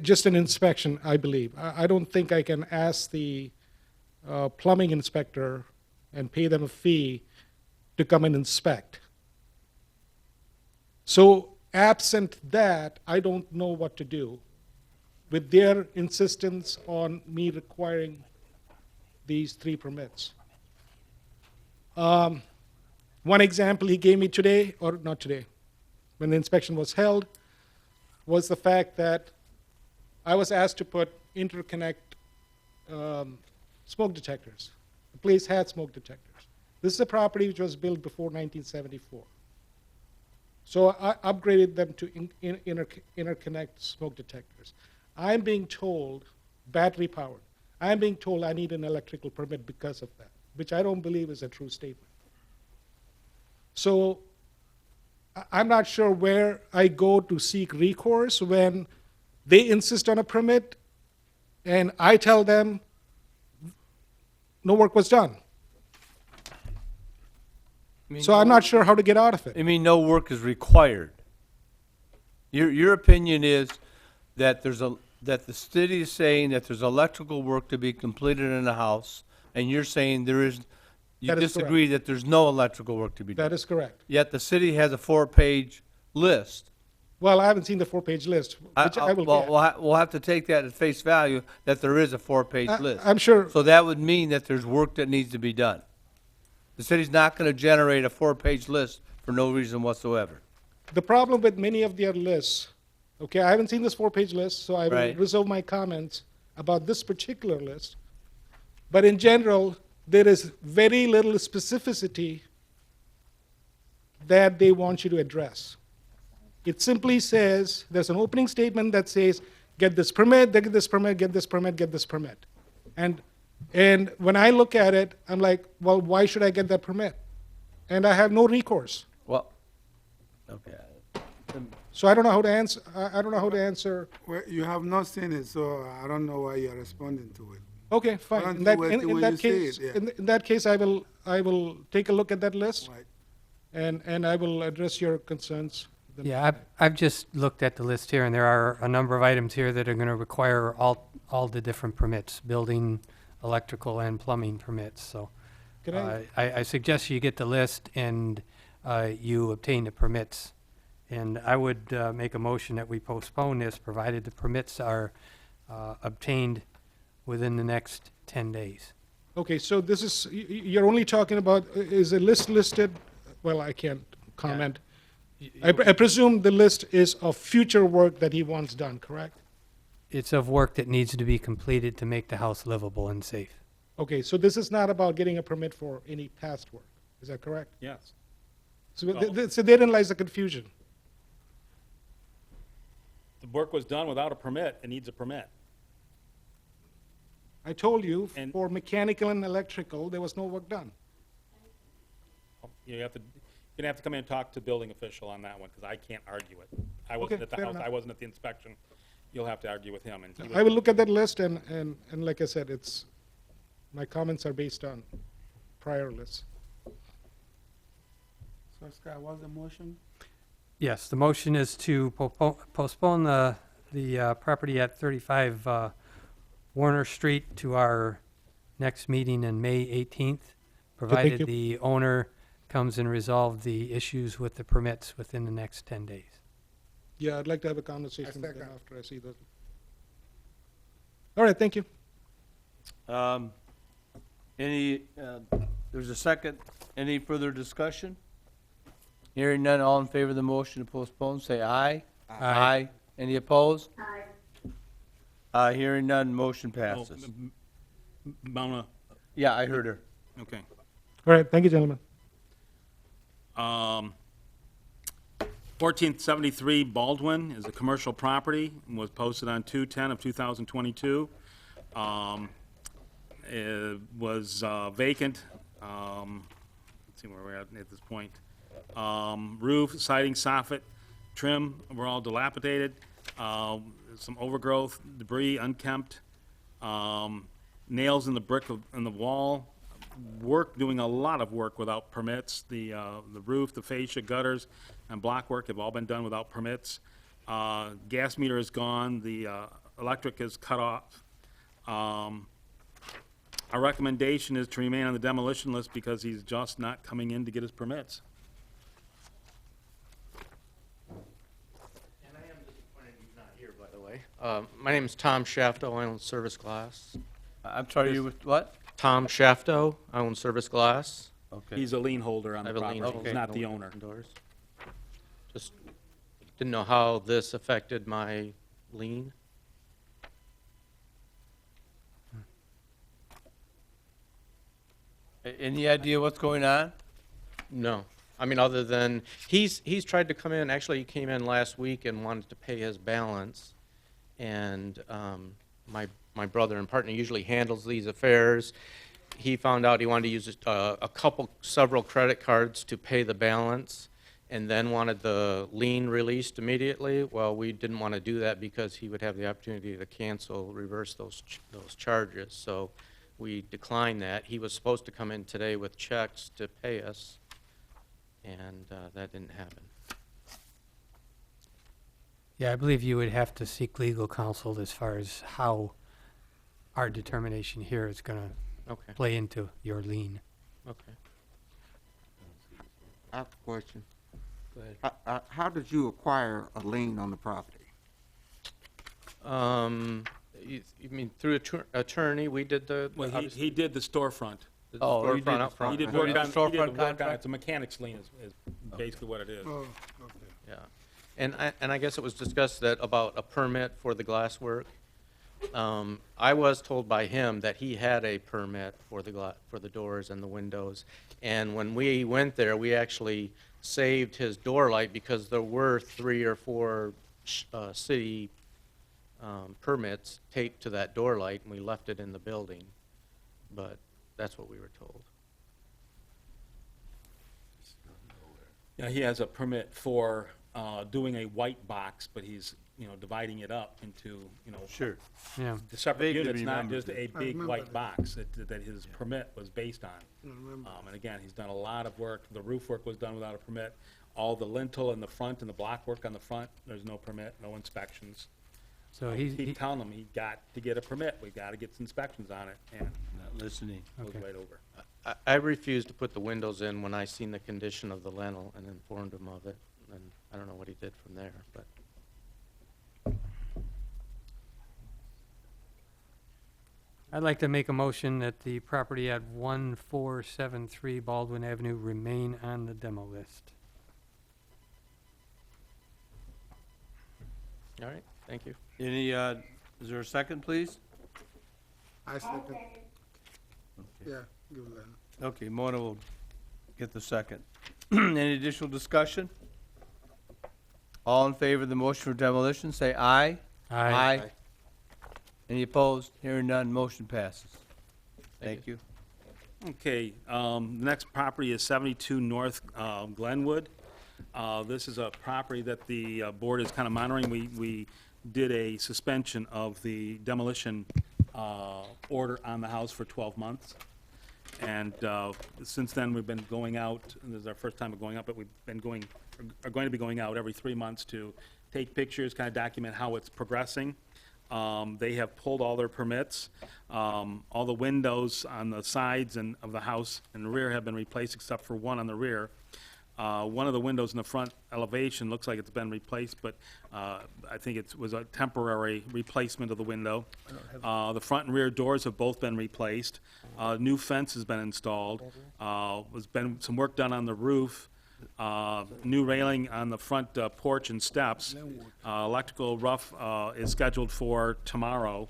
just an inspection, I believe. I don't think I can ask the plumbing inspector and pay them a fee to come and inspect. So absent that, I don't know what to do with their insistence on me requiring these 3 permits. One example he gave me today, or not today, when the inspection was held, was the fact that I was asked to put interconnect smoke detectors. The place had smoke detectors. This is a property which was built before 1974. So I upgraded them to interconnect smoke detectors. I'm being told, battery powered, I'm being told I need an electrical permit because of that, which I don't believe is a true statement. So I'm not sure where I go to seek recourse when they insist on a permit and I tell them no work was done. So I'm not sure how to get out of it. I mean, no work is required. Your opinion is that that the city is saying that there's electrical work to be completed in the house, and you're saying you That is disagree that there's no electrical work to be done. That is correct. Yet the city has a 4-page list. Well, I haven't seen the 4-page list, which I will get. We'll have to take that at face value, that there is a 4-page list. I'm sure. So that would mean that there's work that needs to be done. The city's not going to generate a 4-page list for no reason whatsoever. The problem with many of their lists, okay, I haven't seen this 4-page list, so I will Right. reserve my comments about this particular list. But in general, there is very little specificity that they want you to address. It simply says, there's an opening statement that says, get this permit, get this permit, get this permit, get this permit. And when I look at it, I'm like, well, why should I get that permit? And I have no recourse. Well, okay. So I don't know how to answer. I don't know how to answer. Well, you have not seen it, so I don't know why you're responding to it. Okay, Why fine. don't In you that, wait till in when that you see case, it, yeah. in that case, I will take a look at that list, Right. and I will address your concerns. then. Yeah, I've just looked at the list here, and there are a number of items here that are going to require all the different permits, building, electrical, and plumbing permits. So Can I? I suggest you get the list and you obtain the permits. And I would make a motion that we postpone this, provided the permits are obtained within the next 10 days. Okay, so this is, you're only talking about, is a list listed? Well, I can't comment. I presume the list is of future work that he wants done, correct? It's of work that needs to be completed to make the house livable and safe. Okay, so this is not about getting a permit for any past work, is that correct? Yes. So so therein lies the confusion. The work was done without a permit, it needs a permit. I told you, And- for mechanical and electrical, there was no work done. You're gonna have to come in and talk to the building official on that one, because I can't argue it. I wasn't Okay, at the fair house, enough. I wasn't at the inspection. You'll have to argue with him, and he I will look at that list, and like I said, my comments are based on prior lists. So Scott, what's the motion? Yes, the motion is to postpone the property at 35 Warner Street to our next meeting in May 18th, provided you. the owner comes and resolve the issues with the permits within the next 10 days. Yeah, I'd like to have a conversation with them second. after I see those. All right, thank you. There's a second, any further discussion? Hearing none, all in favor of the motion to postpone, say aye. Aye. Any opposed? Aye. Hearing none, motion Oh, passes. Mona, Yeah, I heard her. okay. All right, thank you, gentlemen. 1473 Baldwin is a commercial property, and was posted on 2/10 of 2022. It was vacant. Let's see where we're at this point. Roof, siding, soffit, trim were all dilapidated. Some overgrowth, debris, unkempt. Nails in the brick in the wall. Doing a lot of work without permits. The roof, the fascia, gutters, and block work have all been done without permits. Gas meter is gone. The electric is cut off. Our recommendation is to remain on the demolition list because he's just not coming in to get his permits. My name's Tom Shafto, I own Service Glass. I'm sorry, you with what? Tom Shafto, I own Service Glass. Okay. He's a lien holder on I the have a lien property, holder. he's not the owner. Doors. Just didn't know how this affected my lien. Any idea what's going on? No. I mean, other than, he's tried to come in, actually, he came in last week and wanted to pay his balance. And my brother and partner usually handles these affairs. He found out he wanted to use several credit cards to pay the balance, and then wanted the lien released immediately. Well, we didn't want to do that because he would have the opportunity to cancel, reverse those charges. So we declined that. He was supposed to come in today with checks to pay us, and that didn't happen. Yeah, I believe you would have to seek legal counsel as far as how our determination here is going to Okay. play into your lien. Okay. I have a question. Go ahead. How did you acquire a lien on the property? You mean through attorney? We did the. Well, obviously, he did the storefront. the Oh, you storefront did- out front. He did Right. work Did the on, he did storefront the work on, contract? it's a mechanics lien is basically what it is. Oh, okay. Yeah, and I guess it was discussed that about a permit for the glass work. I was told by him that he had a permit for the doors and the windows. And when we went there, we actually saved his door light because there were 3 or 4 city permits taped to that door light, and we left it in the building. But that's what we were told. Yeah, he has a permit for doing a white box, but he's, dividing it up into, Sure. Yeah. the separate Vaguely units, not remember just this. a I big remember white this. box that his permit was based on. I remember. And again, he's done a lot of work. The roof work was done without a permit. All the lintel in the front and the block work on the front, there's no permit, no inspections. So I he's, keep telling him he got to get a permit. We got to get some inspections on it, and Not listening. it was Okay. right over. I refused to put the windows in when I seen the condition of the lintel and informed him of it. And I don't know what he did from there, but. I'd like to make a motion that the property at 1473 Baldwin Avenue remain on the demo list. All right, thank you. Any, is there a second, please? I second. Yeah, give that. Okay, Mona will get the second. Any additional discussion? All in favor of the motion for demolition, say aye. Aye. Any opposed? Hearing none, motion passes. Thank you. Okay, the next property is 72 North Glenwood. This is a property that the board is kind of monitoring. We did a suspension of the demolition order on the house for 12 months. And since then, we've been going out, and this is our first time of going out, but we've been are going to be going out every 3 months to take pictures, kind of document how it's progressing. They have pulled all their permits. All the windows on the sides and of the house and the rear have been replaced except for one on the rear. One of the windows in the front elevation looks like it's been replaced, but I think it was a temporary replacement of the window. The front and rear doors have both been replaced. New fence has been installed. There's been some work done on the roof. New railing on the front porch and steps. Electrical rough is scheduled for tomorrow.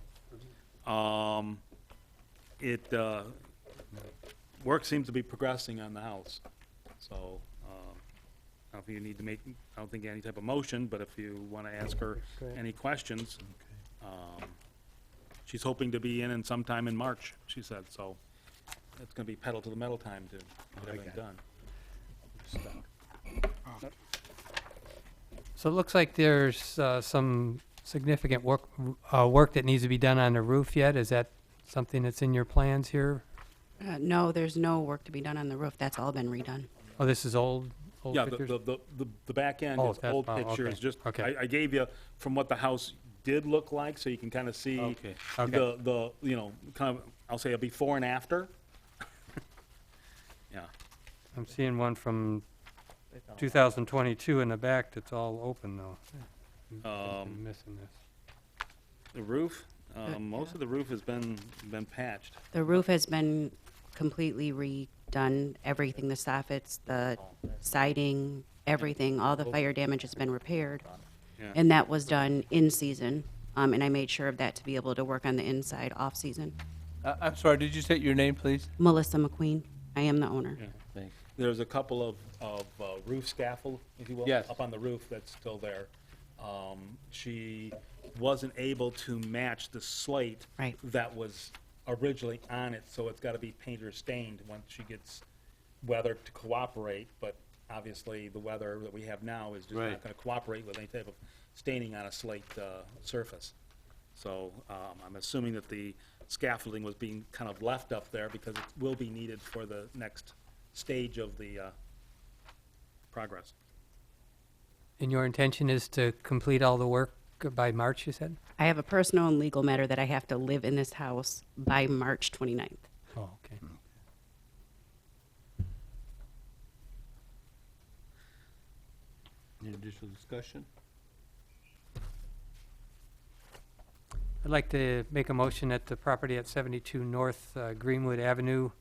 Work seems to be progressing on the house. So, I don't think you need to I don't think any type of motion, but if you want to ask her any questions, she's hoping to be in sometime in March, she said, so it's going to be pedal to the metal time to get everything done. So it looks like there's some significant work that needs to be done on the roof yet. Is that something that's in your plans here? No, there's no work to be done on the roof. That's all been redone. Oh, this is old Yeah, pictures? the back end Oh, is that's- old oh, pictures, okay, just, okay. I gave you from what the house did look like, so you can kind of see Okay, the, kind of, I'll say a before and after. Yeah. I'm seeing one from 2022 in the back that's all open though. I'm missing this. The roof, most of the roof has been patched. The roof has been completely redone, everything, the soffits, the siding, everything, all the fire damage has been repaired. Yeah. And that was done in season, and I made sure of that to be able to work on the inside off-season. I'm sorry, did you state your name, please? Melissa McQueen, I am the owner. Thanks. There's a couple of roof scaffold, if you will, Yes. up on the roof that's still there. She wasn't able to match the slate Right. that was originally on it, so it's got to be painted or stained once she gets weather to cooperate. But obviously, the weather that we have now is just Right. not going to cooperate with any type of staining on a slate surface. So I'm assuming that the scaffolding was being kind of left up there because it will be needed for the next stage of the progress. And your intention is to complete all the work by March, you said? I have a personal and legal matter that I have to live in this house by March 29th. Oh, okay. Any additional discussion? I'd like to make a motion that the property at 72 North Greenwood Avenue,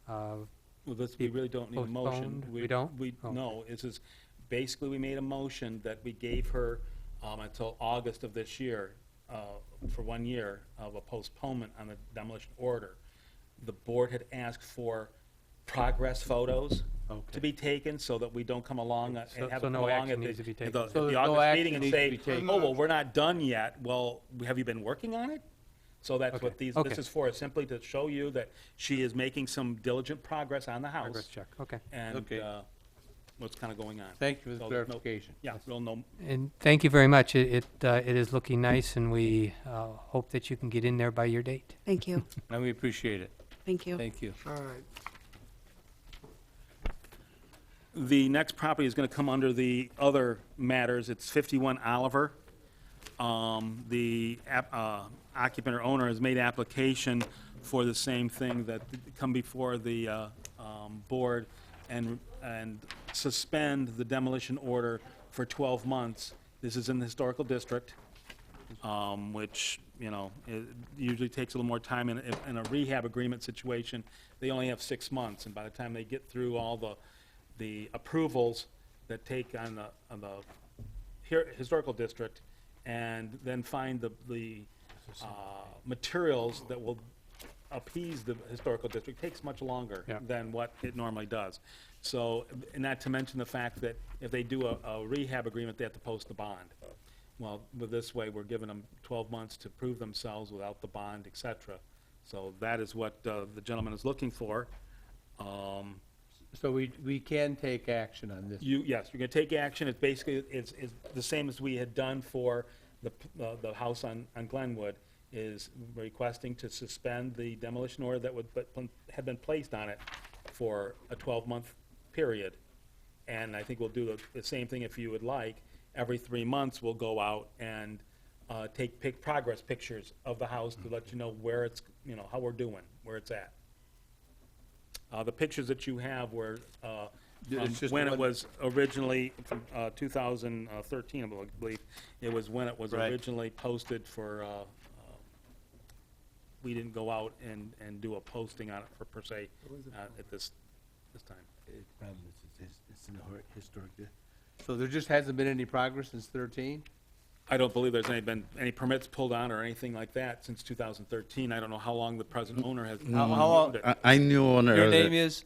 Well, this, we really don't need a motion. Postponed? We don't? Oh. No, this is, basically, we made a motion that we gave her until August of this year, for 1 year of a postponement on the demolition order. The board had asked for progress photos to be taken so that we don't come along and So- have so it no come along action at needs to be the, taken. the So the no August action meeting and needs to say, be taken. oh, well, we're not done yet. Well, have you been working on it? So that's what Okay, this okay. is for, is simply to show you that she is making some diligent progress on the house. progress check, okay. And Okay. what's kind of going on. Thank you for the So there's no- clarification. Yeah, real no, And thank you very much. It is looking nice, and we hope that you can get in there by your date. Thank you. And we appreciate it. Thank you. Thank you. All right. The next property is going to come under the other matters. It's 51 Oliver. The occupant or owner has made application for the same thing, that come before the board and suspend the demolition order for 12 months. This is in the historical district, which, you know, it usually takes a little more time. In a rehab agreement situation, they only have 6 months, and by the time they get through all the approvals that take on the historical district, and then find the materials that will appease the historical district, takes much longer Yeah. than what it normally does. So, and not to mention the fact that if they do a rehab agreement, they have to post the bond. Well, with this way, we're giving them 12 months to prove themselves without the bond, et cetera. So that is what the gentleman is looking for. So we can take action on this. Yes, you're gonna take action. It's basically, it's the same as we had done for the house on Glenwood, is requesting to suspend the demolition order that had been placed on it for a 12-month period. And I think we'll do the same thing if you would like. Every 3 months, we'll go out and take progress pictures of the house to let you know where it's, you know, how we're doing, where it's at. The pictures that you have were It's just when it one- was originally, from 2013, I believe, it was when it was Right. originally posted for, we didn't go out and do a posting on it for, per se, at this time. It's in the historic. So there just hasn't been any progress since 13? I don't believe there's been any permits pulled on or anything like that since 2013. I don't know how long the present owner has. How long- owned it. I knew owner. Your name is?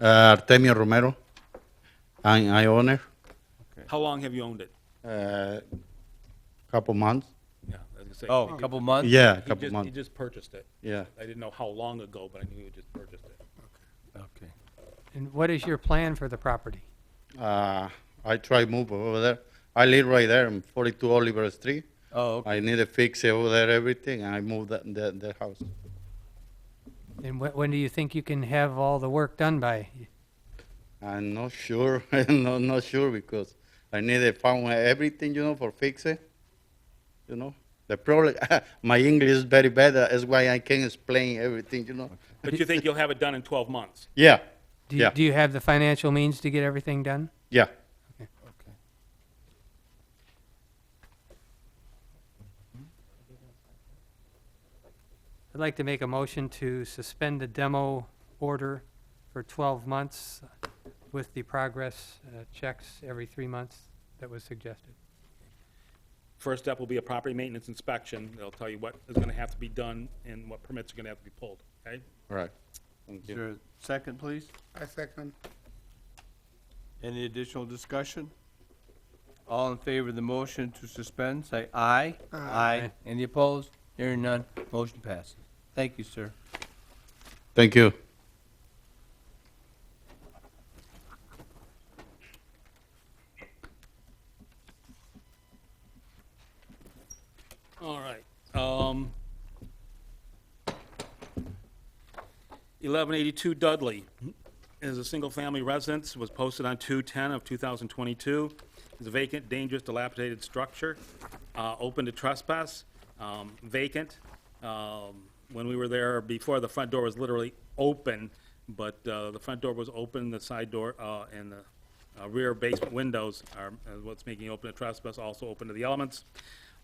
Artemio Romero. I owner. How long have you owned it? Couple months. Yeah, I was gonna say. Oh, a couple months? Yeah, He couple just- months. He just purchased it. Yeah. I didn't know how long ago, but I knew he had just purchased it. Okay. And what is your plan for the property? I try move over there. I live right there in 42 Oliver Street. Oh, okay. I need to fix over there everything, and I move the house. And when do you think you can have all the work done by? I'm not sure. I'm not sure because I need to find everything, for fix it. The problem, my English is very bad. That's why I can't explain everything. But you think you'll have it done in 12 months? Yeah. Do you have the financial means to get everything done? Yeah. I'd like to make a motion to suspend the demo order for 12 months with the progress checks every 3 months that was suggested. First step will be a property maintenance inspection. They'll tell you what is gonna have to be done and what permits are gonna have to be pulled, okay? Right. Thank Is you. there a second, please? I second. Any additional discussion? All in favor of the motion to suspend, say aye. Aye. Any opposed? Hearing none, motion passes. Thank you, sir. Thank you. All right. 1182 Dudley is a single-family residence, was posted on 2/10 of 2022. It's a vacant, dangerous, dilapidated structure, open to trespass, vacant. When we were there before, the front door was literally open, but the front door was open, the side door and the rear basement windows are what's making it open to trespass, also open to the elements.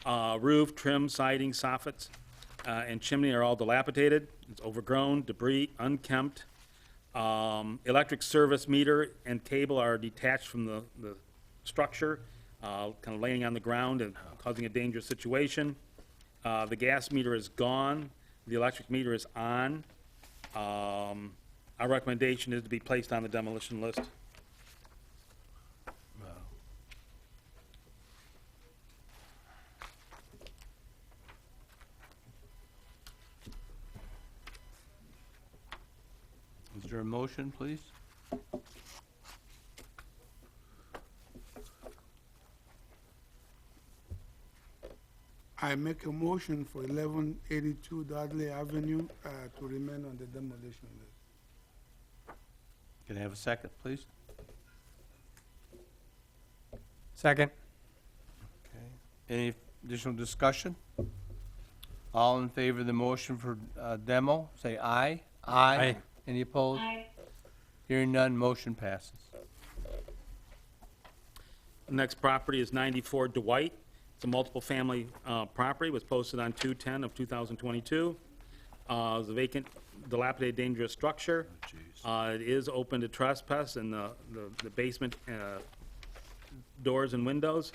Roof, trim, siding, soffits, and chimney are all dilapidated. It's overgrown, debris, unkempt. Electric service meter and cable are detached from the structure, kind of laying on the ground and causing a dangerous situation. The gas meter is gone. The electric meter is on. Our recommendation is to be placed on the demolition list. Is there a motion, please? I make a motion for 1182 Dudley Avenue to remain on the demolition list. Can I have a second, please? Second. Okay. Any additional discussion? All in favor of the motion for demo, say aye. Aye. Any opposed? Aye. Hearing none, motion passes. Next property is 94 Dwight. It's a multiple-family property, was posted on 2/10 of 2022. It's a vacant, dilapidated, dangerous structure. It is open to trespass in the basement doors and windows.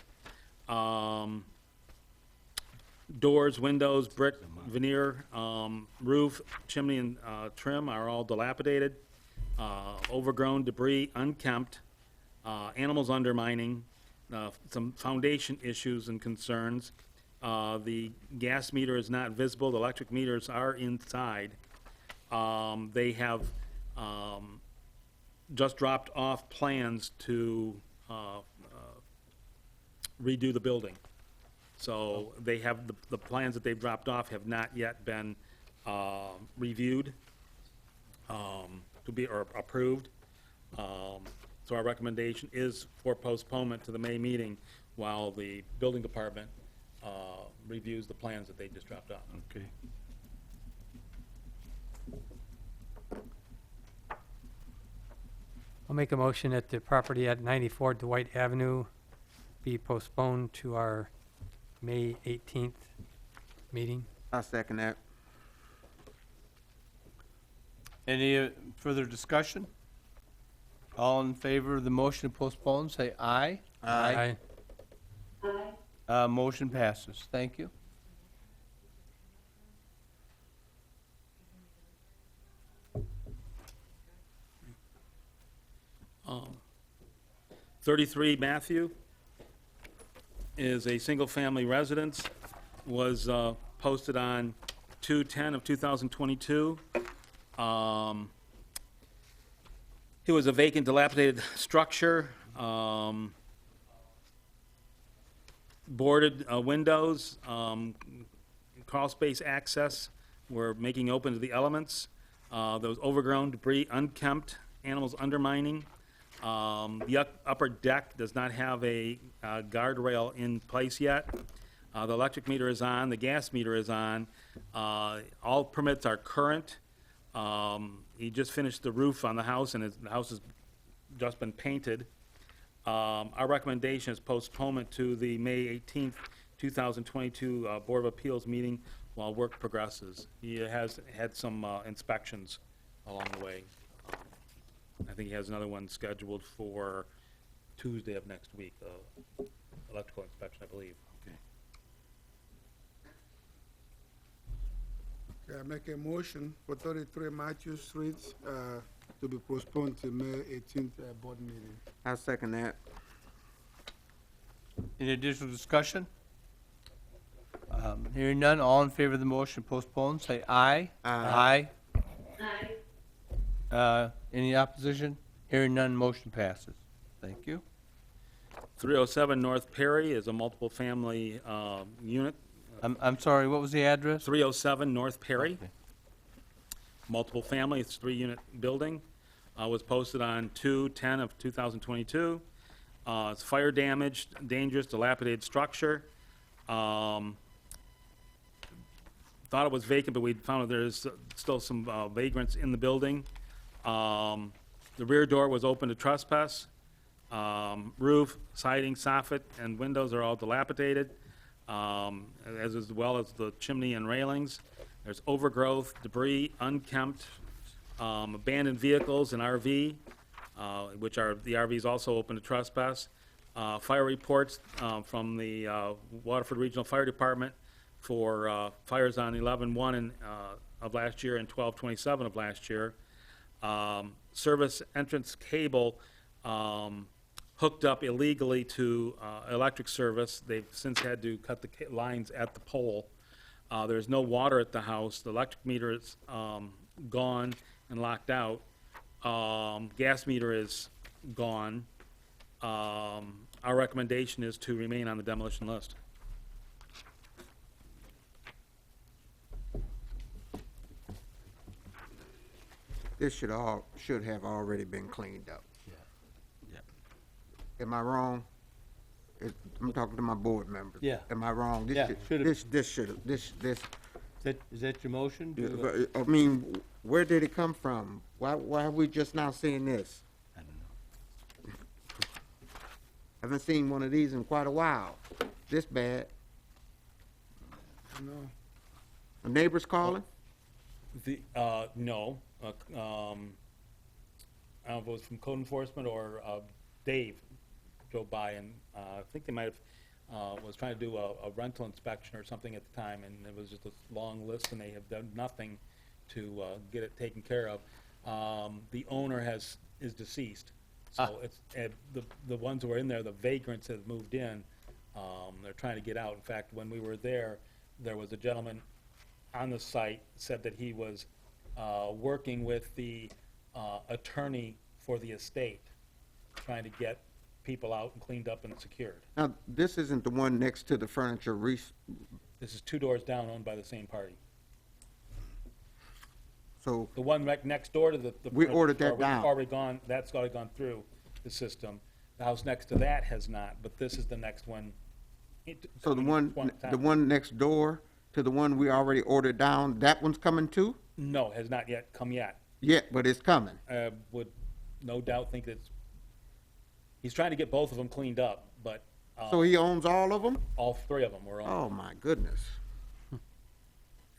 Doors, windows, brick, veneer, roof, chimney, and trim are all dilapidated. Overgrown, debris, unkempt, animals undermining, some foundation issues and concerns. The gas meter is not visible, the electric meters are inside. They have just dropped off plans to redo the building. So they have, the plans that they've dropped off have not yet been reviewed to be, or approved. So our recommendation is for postponement to the May meeting while the building department reviews the plans that they just dropped off. Okay. I'll make a motion that the property at 94 Dwight Avenue be postponed to our May 18th meeting. I second that. Any further discussion? All in favor of the motion to postpone, say aye. Aye. Motion passes. Thank you. Um, 33 Matthew is a single-family residence, was posted on 2/10 of 2022. It was a vacant, dilapidated structure, boarded windows, crawl space access were making open to the elements. There was overgrown debris, unkempt, animals undermining. The upper deck does not have a guardrail in place yet. The electric meter is on, the gas meter is on. All permits are current. He just finished the roof on the house, and the house has just been painted. Our recommendation is postponement to the May 18th, 2022 Board of Appeals meeting while work progresses. He has had some inspections along the way. I think he has another one scheduled for Tuesday of next week, electrical inspection, I believe. Okay, I make a motion for 33 Matthew Street to be postponed to May 18th board meeting. I second that. Any additional discussion? Hearing none, all in favor of the motion postpone, say aye. Aye. Aye. Any opposition? Hearing none, motion passes. Thank you. 307 North Perry is a multiple family unit. I'm sorry, what was the address? 307 North Perry. Okay. Multiple family, it's a 3-unit building. Was posted on 2/10 of 2022. It's fire damaged, dangerous, dilapidated structure. Thought it was vacant, but we found out there's still some vagrants in the building. The rear door was open to trespass. Roof, siding, soffit, and windows are all dilapidated, as well as the chimney and railings. There's overgrowth, debris, unkempt, abandoned vehicles, and RV, which are, the RV is also open to trespass. Fire reports from the Waterford Regional Fire Department for fires on 11/1 of last year and 12/27 of last year. Service entrance cable hooked up illegally to electric service. They've since had to cut the lines at the pole. There's no water at the house. The electric meter is gone and locked out. Gas meter is gone. Our recommendation is to remain on the demolition list. This should have already been cleaned up. Yeah. Am I wrong? I'm talking to my board members. Yeah. Am I wrong? Yeah, should've- This Is that your motion? I mean, where did it come from? Why are we just now seeing this? I don't know. Haven't seen one of these in quite a while. This bad. No. The neighbors calling? No. I don't know if it was from code enforcement or Dave drove by and I think they might have was trying to do a rental inspection or something at the time, and it was just a long list, and they have done nothing to get it taken care of. The owner is deceased, so it's the ones who are in there, the vagrants have moved in. They're trying to get out. In fact, when we were there was a gentleman on the site said that he was working with the attorney for the estate, trying to get people out and cleaned up and secured. Now, this isn't the one next to the furniture This is 2 doors down, owned by the same party. so The one right next door to the We furniture ordered that store, we've down. already gone, that's already gone through the system. The house next to that has not, but this is the next one. So the one next door to the one we already ordered down, that one's coming too? No, has not yet come yet. Yeah, but it's coming. Would no doubt think that he's trying to get both of them cleaned up, but So he owns all of them? all 3 of them were owned. Oh, my goodness.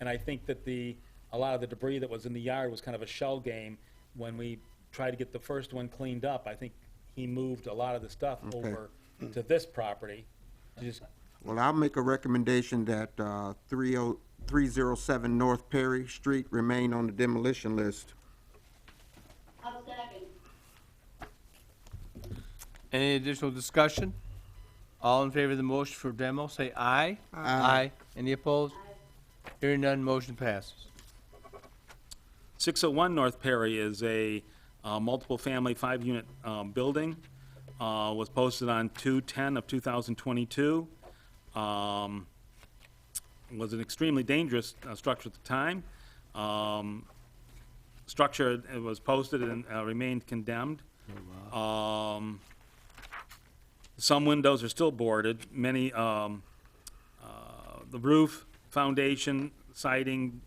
And I think that a lot of the debris that was in the yard was kind of a shell game. When we tried to get the first one cleaned up, I think he moved a lot of the stuff Okay. over to this property. Just Well, I'll make a recommendation that 307 North Perry Street remain on the demolition list. I'll second. Any additional discussion? All in favor of the motion for demo, say aye. Aye. Any opposed? Hearing none, motion passes. 601 North Perry is a multiple family 5-unit building. Was posted on 2/10 of 2022. Was an extremely dangerous structure at the time. Structure was posted and remained condemned. Some windows are still boarded. Many, the roof, foundation, siding,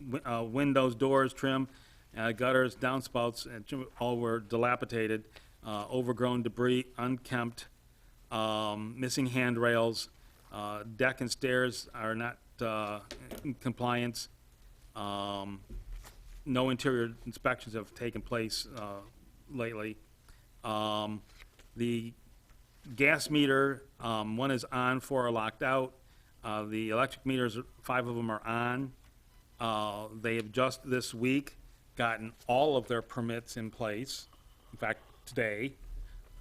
windows, doors, trim, gutters, downspouts, and all were dilapidated. Overgrown debris, unkempt, missing handrails. Deck and stairs are not in compliance. No interior inspections have taken place lately. The gas meter, one is on, 4 are locked out. The electric meters, 5 of them are on. They have just this week gotten all of their permits in place, in fact, today.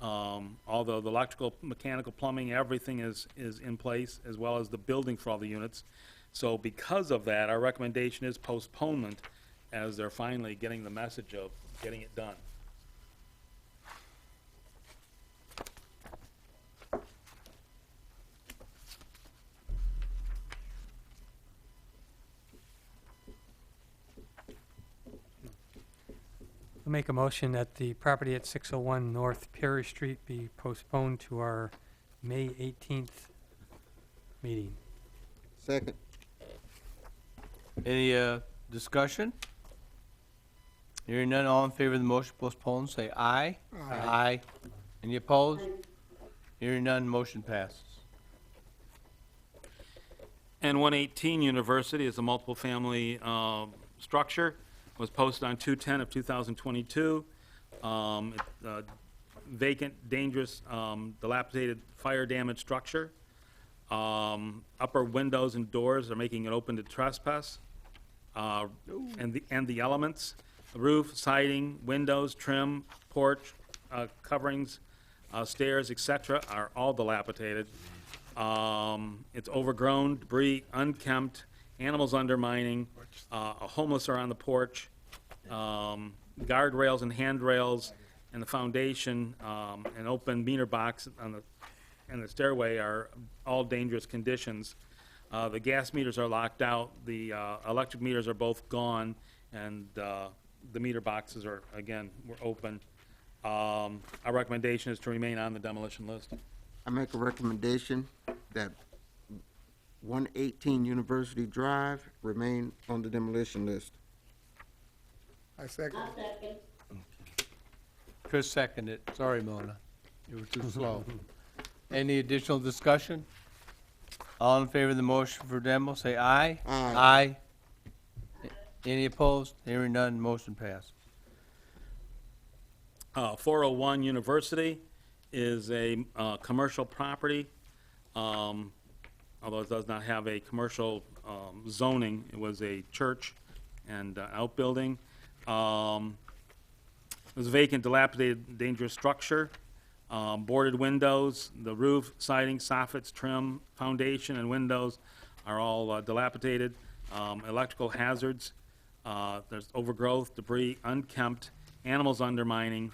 Although the electrical, mechanical, plumbing, everything is in place, as well as the building for all the units. So because of that, our recommendation is postponement, as they're finally getting the message of getting it done. I'll make a motion that the property at 601 North Perry Street be postponed to our May 18th meeting. Second. Any discussion? Hearing none, all in favor of the motion postponed, say aye. Aye. Any opposed? Hearing none, motion passes. And 118 University is a multiple family structure, was posted on 2/10 of 2022. Vacant, dangerous, dilapidated, fire damaged structure. Upper windows and doors are making it open to trespass. And the elements, the roof, siding, windows, trim, porch, coverings, stairs, etc., are all dilapidated. It's overgrown, debris, unkempt, animals undermining, homeless are on the porch, guardrails and handrails, and the foundation, and open meter box and the stairway are all dangerous conditions. The gas meters are locked out, the electric meters are both gone, and the meter boxes are, again, were open. Our recommendation is to remain on the demolition list. I make a recommendation that 118 University Drive remain on the demolition list. I second. I'll second. Chris seconded. Sorry, Mona. You were too slow. Any additional discussion? All in favor of the motion for demo, say aye. Aye. Any opposed? Hearing none, motion passes. 401 University is a commercial property, although it does not have a commercial zoning. It was a church and outbuilding. It was a vacant, dilapidated, dangerous structure. Boarded windows, the roof, siding, soffits, trim, foundation, and windows are all dilapidated. Electrical hazards, there's overgrowth, debris, unkempt, animals undermining,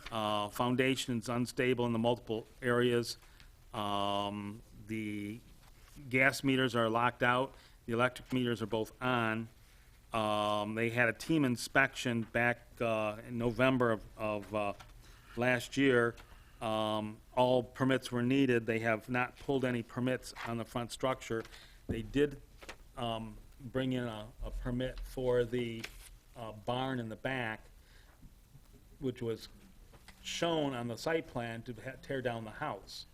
foundations unstable in the multiple areas. The gas meters are locked out. The electric meters are both on. They had a team inspection back in November of last year. All permits were needed. They have not pulled any permits on the front structure. They did bring in a permit for the barn in the back, which was shown on the site plan to tear down the house.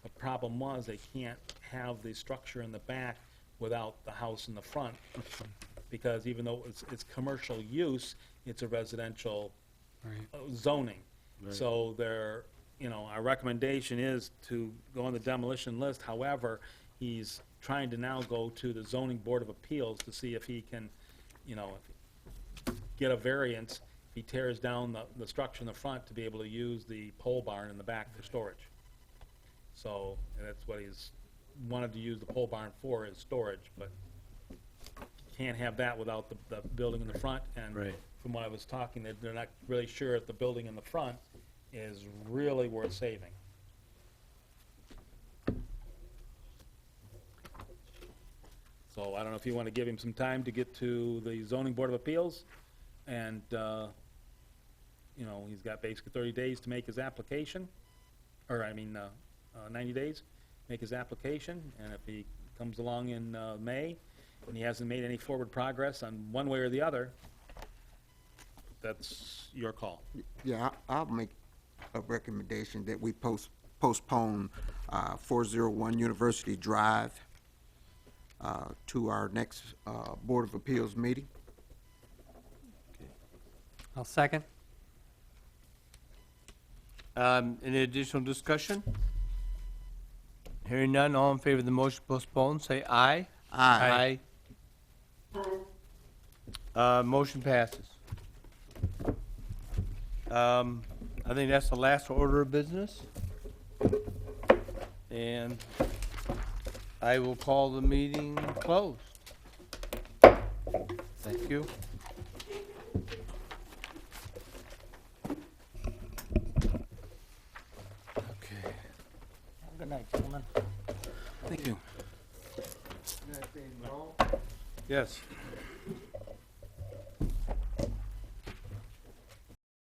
The problem was they can't have the structure in the back without the house in the front, because even though it's commercial use, it's a residential zoning. So there, our recommendation is to go on the demolition list. However, he's trying to now go to the zoning board of appeals to see if he can, get a variance. If he tears down the structure in the front to be able to use the pole barn in the back for storage. So, and that's what he's wanted to use the pole barn for, is storage, but can't have that without the building in the front. And from what I was talking, they're not really sure if the building in the front is really worth saving. So I don't know if you want to give him some time to get to the zoning board of appeals, and he's got basically 30 days to make his application, or 90 days, make his application, and if he comes along in May and he hasn't made any forward progress on one way or the other, that's your call. Yeah, I'll make a recommendation that we postpone 401 University Drive to our next Board of Appeals meeting. I'll second. Any additional discussion? Hearing none, all in favor of the motion to postpone, say aye. Aye. Motion passes. I think that's the last order of business. And I will call the meeting closed. Thank you. Okay. Good night, gentlemen. Thank you. Yes.